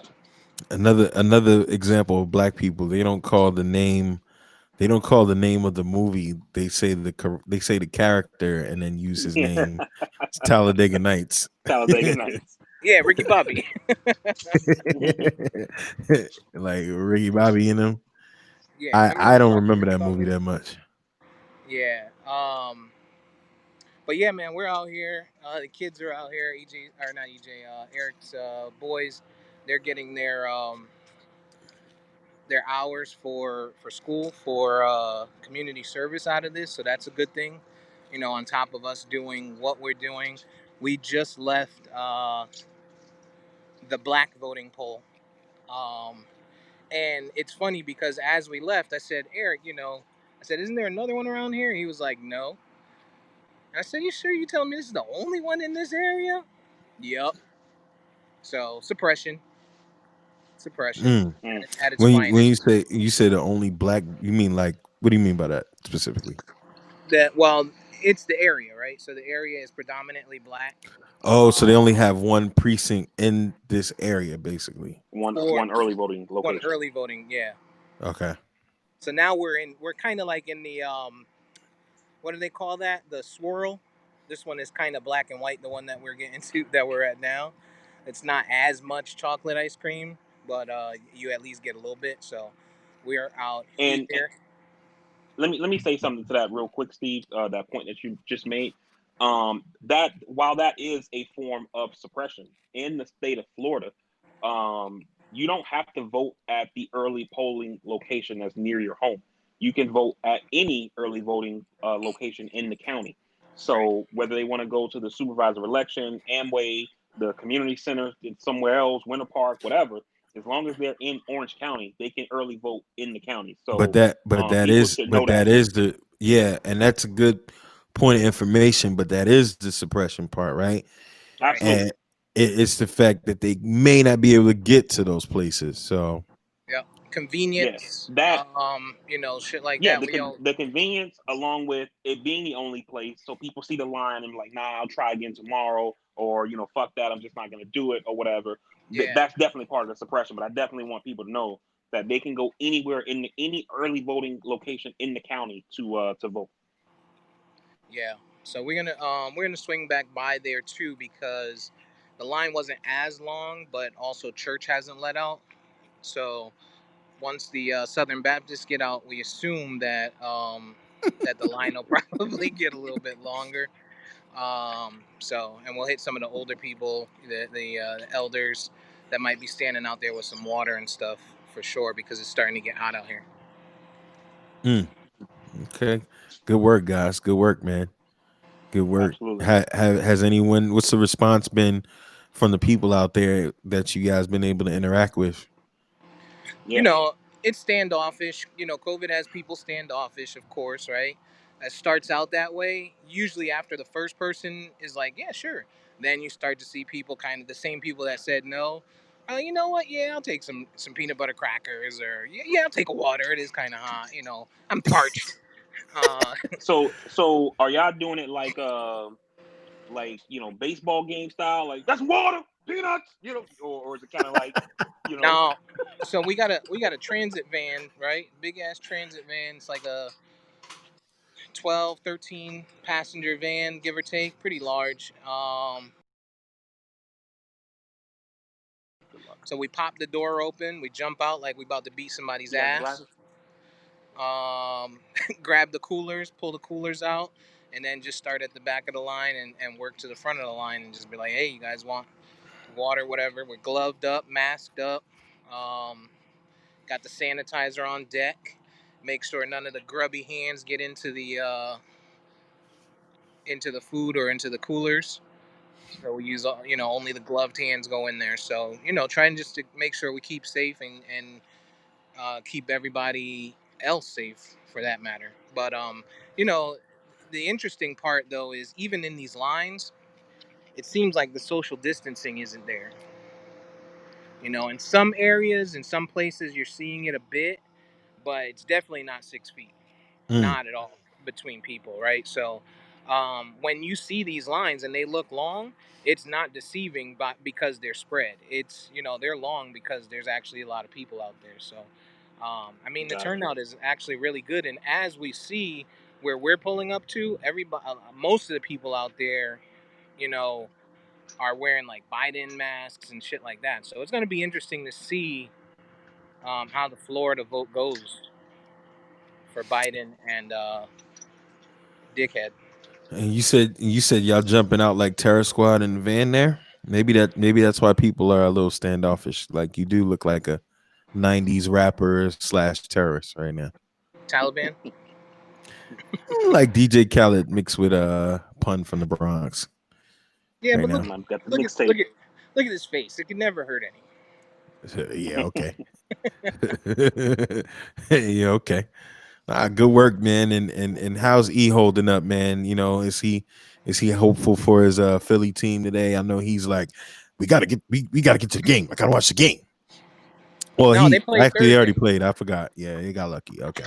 Another example of black people. They don't call the name of the movie. They say the character and then use his name. It's Talladega Nights. Talladega Nights. Yeah, Ricky Bobby. Like Ricky Bobby in them. Yeah, remember I don't remember Ricky that movie Bobby? that much. Yeah. But yeah, man, we're out here. The kids are out here. EJ, or not EJ, Eric's boys, they're getting their hours for school, for community service out of this. So that's a good thing. On top of us doing what we're doing, we just left the black voting poll. Um, and it's funny because as we left, I said, Eric, I said, isn't there another one around here? He was like, no. And I said, you sure you telling me this is the only one in this area? Yep. So suppression Mm. Mm. at its finest. You say the only black, you mean like what do you mean by that specifically? That well, it's the area, right? So the area is predominantly black. Oh, so they only have one precinct in this area, basically. For One early voting one location. early voting, yeah. Okay. So now we're kind of like in the what do they call that? The swirl. This one is kind of black and white. The one that we're getting to, that we're at now, it's not as much chocolate ice cream, but you at least get a little bit. So we're out And here. let me say something to that real quick, Steve. That point that you just made. That while that is a form of suppression in the state of Florida, you don't have to vote at the early polling location that's near your home. You can vote at any early voting location in the county. Right. So whether they want to go to the supervisor election, Amway, the community center, somewhere else, Winter Park, whatever, as long as they're in Orange County, they can early vote in the county. So people should know that. that is the yeah, and that's a good point of information. But that is the suppression part, right? Right. And Absolutely. it's the fact that they may not be able to get to those places. So Yep. Yeah, convenience, that shit like yeah, that. We all, the convenience along with it being the only place, so people see the line and like, nah, I'll try again tomorrow, or fuck that, I'm just not gonna do it, or whatever. yeah, That's definitely part of the suppression. But I definitely want people to know that they can go anywhere in any early voting location in the county to vote. yeah. So we're gonna swing back by there too because the line wasn't as long, but also church hasn't let out. So once the Southern Baptists get out, we assume that the line will probably get a little bit longer. And we'll hit some of the older people, the elders that might be standing out there with some water and stuff for sure because it's starting to get hot out here. Mm, okay. Good work, guys. Good work, man. Good work. Absolutely. Has anyone? What's the response been from the people out there that you guys been able to interact with? You Yeah. know, it's standoffish. COVID has people standoffish, of course, right? It starts out that way. Usually, after the first person is like, "Yeah, sure," then you start to see people, kind of the same people that said no. You know what? Yeah, I'll take some peanut butter crackers, or yeah, I'll take a water. It is kind of hot. I'm parched. Uh, So are y'all doing it like baseball game style, like that's water, peanuts, or is it kind of like you know now, so we got a transit van, right? Big ass transit van. It's like a 12, 13 passenger van, give or take, pretty large. good luck. So we pop the door open, we jump out like we about to beat somebody's You got your ass. glasses? Grab the coolers, pull the coolers out, and then just start at the back of the line and work to the front of the line and just be like, hey, you guys want water, whatever. We're gloved up, masked up, um, got the sanitizer on deck. Make sure none of the grubby hands get into the food or into the coolers. So we use only the gloved hands go in there. So trying just to make sure we keep safe and keep everybody else safe for that matter. But you know, the interesting part though is even in these lines, it seems like the social distancing isn't there. In some areas, in some places, you're seeing it a bit, but it's definitely not 6 feet, Mm, not at all between people, right? So when you see these lines and they look long, it's not deceiving, but because they're spread, it's they're long because there's actually a lot of people out there. So I mean, the Gotcha. turnout is actually really good, and as we see where we're pulling up to, everybody, most of the people out there, you know, are wearing like Biden masks and shit like that. So it's going to be interesting to see how the Florida vote goes for Biden and Dickhead. and you said y'all jumping out like terror squad in the van there. Maybe that's why people are a little standoffish. Like you do look like a '90s rapper slash terrorist right now. Taliban. Like DJ Khaled mixed with a pun from the Bronx Yeah, right but now. Somebody got the look at mixtape. look at look at his face. It could never hurt any. Yeah, okay. Yeah, okay. Good work, man. And how's E holding up, man? Is he hopeful for his Philly team today? I know he's like, we gotta get to the game. I gotta watch the game. Well, No, they he play actually already Thursday. played. I forgot. Yeah, he got lucky. Okay,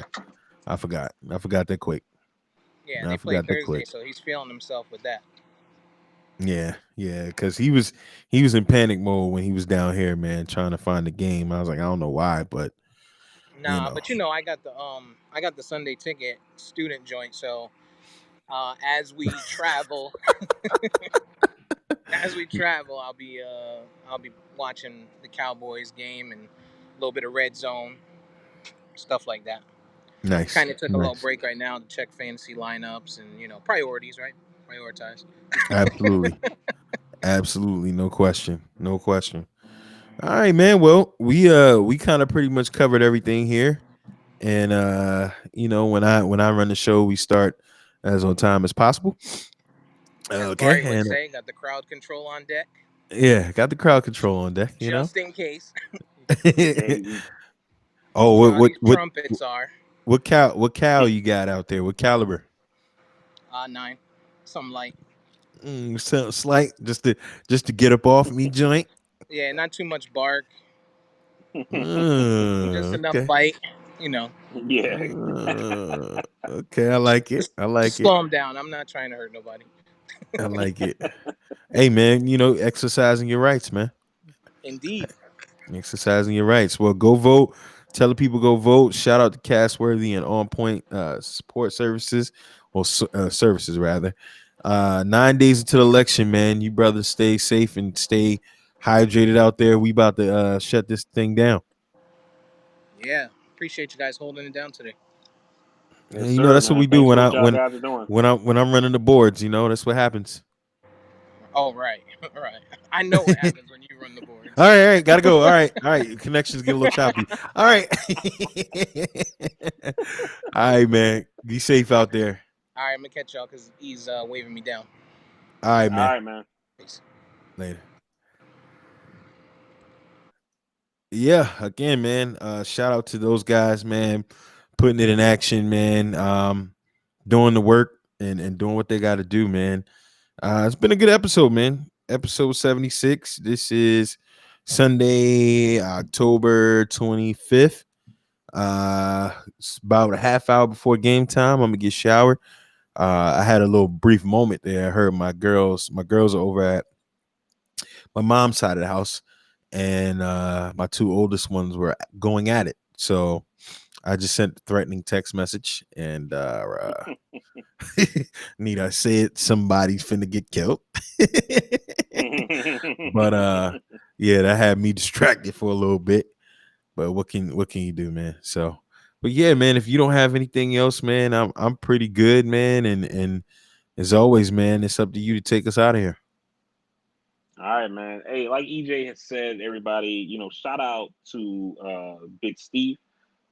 I forgot. I forgot that quick. Yeah, I they play forgot that Thursday, quick. so he's feeling himself with that. Yeah, yeah, because he was in panic mode when he was down here, man, trying to find the game. I was like, I don't know why, but you Nah, know, but I got the Sunday ticket student joint. So as we travel, I'll be watching the Cowboys game and a little bit of red zone stuff like that. nice, Kind of took a little nice, break right now to check fantasy lineups and priorities, right? Prioritize. absolutely, absolutely, no question, no question. All right, man. Well, we kind of pretty much covered everything here, and when I run the show, we start as on time as possible. As Okay, Barry would and say, got the crowd control on deck, yeah, got the crowd control on deck. just in case. Yeah, Oh, You know what how what these what trumpets are. what cow you got out there? What caliber? 9, something light. Slight, just to get up off me joint. Yeah, not too much bark. Just enough Okay. bite, you know. Yeah. Okay, I like it. Just, I just like it. slow them down. I'm not trying to hurt nobody. I like it. Hey man, exercising your rights, man. Indeed. Exercising your rights. Well, go vote. Tell the people go vote. Shout out to Castworthy and On Point Support Services, or services rather. 9 days until election, man. You brothers stay safe and stay hydrated out there. We about to shut this thing down. Yeah. Appreciate you guys holding it down today. Yes, And sir, that's what man. we do Thanks when for I what y'all when guys are doing. when I'm running the boards. That's what happens. Oh, right. Right. I know what happens when you run the All boards. right, all right, gotta go. All right. Connections get a little choppy. All right, all right, man. Be safe out there. All right, I'm going to catch y'all because he's waving me down. All right, All man. right, man. Peace. Later. Yeah, again, man. Shout out to those guys, man, putting it in action, man. Doing the work and doing what they got to do, man. It's been a good episode, man. Episode 76. This is Sunday, October 25th. It's about a half hour before game time. I'm gonna get showered. I had a little brief moment there. I heard my girls are over at my mom's side of the house, and my two oldest ones were going at it. So I just sent a threatening text message, and need I say it? Somebody's finna get killed. But yeah, that had me distracted for a little bit. But what can you do, man? So, but yeah, man, if you don't have anything else, man, I'm pretty good, man. And as always, man, it's up to you to take us out of here. All right, man. Hey, like EJ has said, everybody, shout out to Big Steve,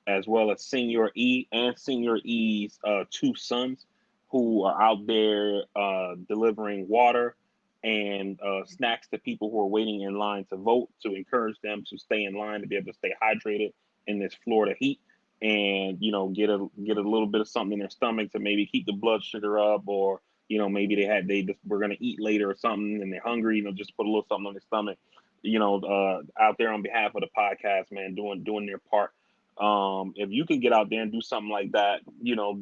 as well as Senior E and Senior E's two sons, who are out there delivering water and snacks to people who are waiting in line to vote, to encourage them to stay in line, to be able to stay hydrated in this Florida heat, and get a little bit of something in their stomach to maybe keep the blood sugar up, or maybe they just were going to eat later or something and they're hungry, just put a little something on their stomach, out there on behalf of the podcast, man, doing their part. If you can get out there and do something like that,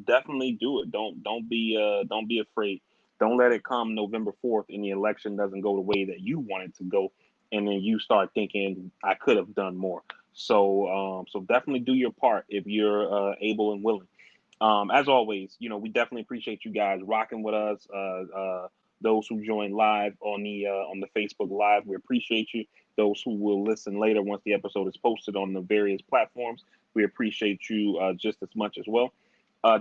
definitely do it. Don't be afraid. Don't let it come November 4th and the election doesn't go the way that you want it to go, and then you start thinking I could have done more. So definitely do your part if you're able and willing. As always, we definitely appreciate you guys rocking with us. Those who join live on the Facebook Live, we appreciate you. Those who will listen later once the episode is posted on the various platforms, we appreciate you just as much as well.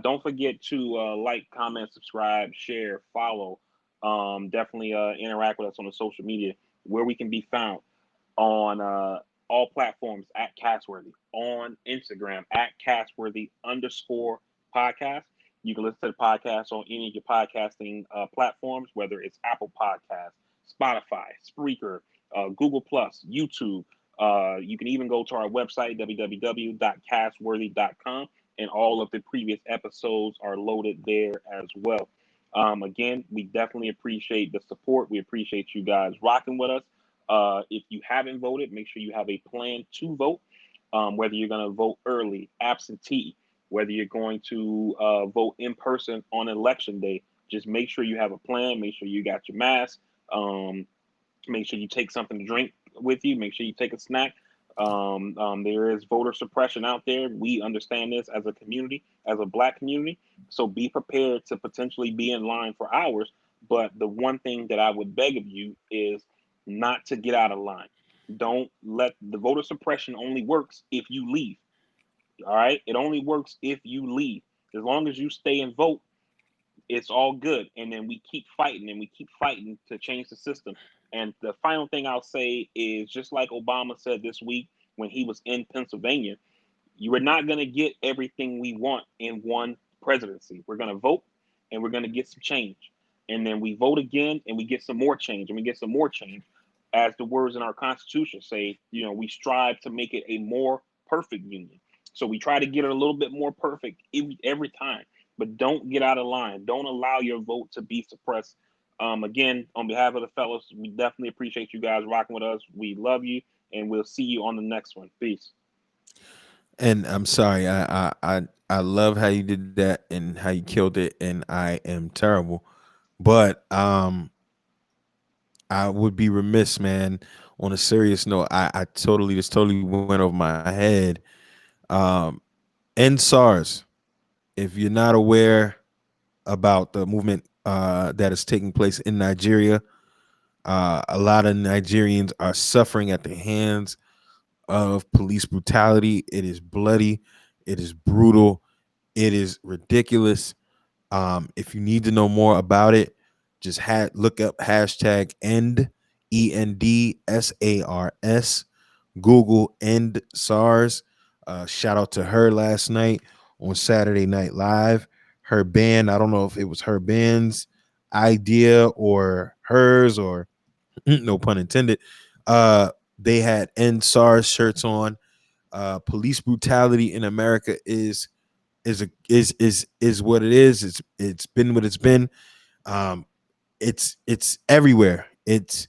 Don't forget to like, comment, subscribe, share, follow. Definitely interact with us on the social media where we can be found on all platforms at Castworthy, on Instagram at Castworthy_podcast. You can listen to the podcast on any of your podcasting platforms, whether it's Apple Podcasts, Spotify, Spreaker, Google Plus, YouTube. You can even go to our website, www.castworthy.com, and all of the previous episodes are loaded there as well. Again, we definitely appreciate the support. We appreciate you guys rocking with us. If you haven't voted, make sure you have a plan to vote. Whether you're going to vote early, absentee, whether you're going to vote in person on election day, just make sure you have a plan. Make sure you got your mask. Um, Make sure you take something to drink with you. Make sure you take a snack. There is voter suppression out there. We understand this as a community, as a Black community. So be prepared to potentially be in line for hours. But the one thing that I would beg of you is not to get out of line. Don't let the voter suppression only works if you leave. All right. It only works if you leave. As long as you stay and vote, it's all good. And then we keep fighting and we keep fighting to change the system. And the final thing I'll say is, just like Obama said this week when he was in Pennsylvania, you are not going to get everything we want in one presidency. We're going to vote and we're going to get some change. And then we vote again and we get some more change and we get some more change. As the words in our Constitution say, we strive to make it a more perfect union. So we try to get it a little bit more perfect every time, but don't get out of line. Don't allow your vote to be suppressed. Again, on behalf of the fellows, we definitely appreciate you guys rocking with us. We love you, and we'll see you on the next one. Peace. And I'm sorry, I love how you did that and how you killed it, and I am terrible. But I would be remiss, man. On a serious note, I totally this totally went over my head. Um, and SARS. If you're not aware about the movement that is taking place in Nigeria, a lot of Nigerians are suffering at the hands of police brutality. It is bloody. It is brutal. It is ridiculous. If you need to know more about it, just look up hashtag end ENDSARS. Google end SARS. Shout out to her last night on Saturday Night Live. Her band, I don't know if it was her band's idea or hers or no pun intended. They had end SARS shirts on. Police brutality in America is what it is. It's been what it's been. Um, it's everywhere. It's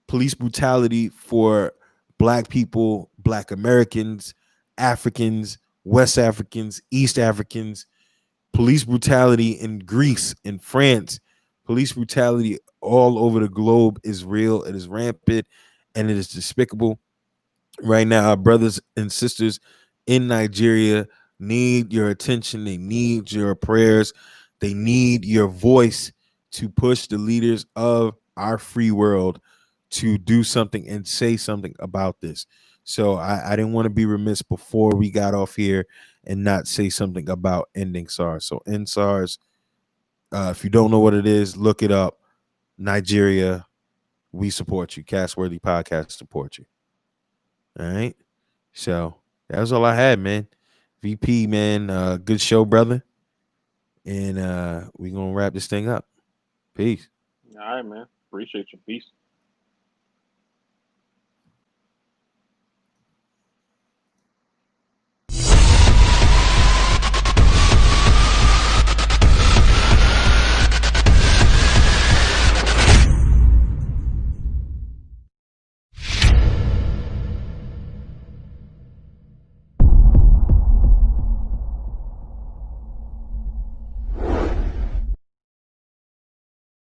police brutality for black people, black Americans, Africans, West Africans, East Africans. Police brutality in Greece, in France. Police brutality all over the globe is real. It is rampant, and it is despicable. Right now, our brothers and sisters in Nigeria need your attention. They need your prayers. They need your voice to push the leaders of our free world to do something and say something about this. So I didn't want to be remiss before we got off here and not say something about ending SARS. So end SARS. If you don't know what it is, look it up. Nigeria, we support you. Castworthy Podcast support you. All right. So that was all I had, man. VP, man, good show, brother. And we gonna wrap this thing up. Peace. All right, man. Appreciate you. Peace.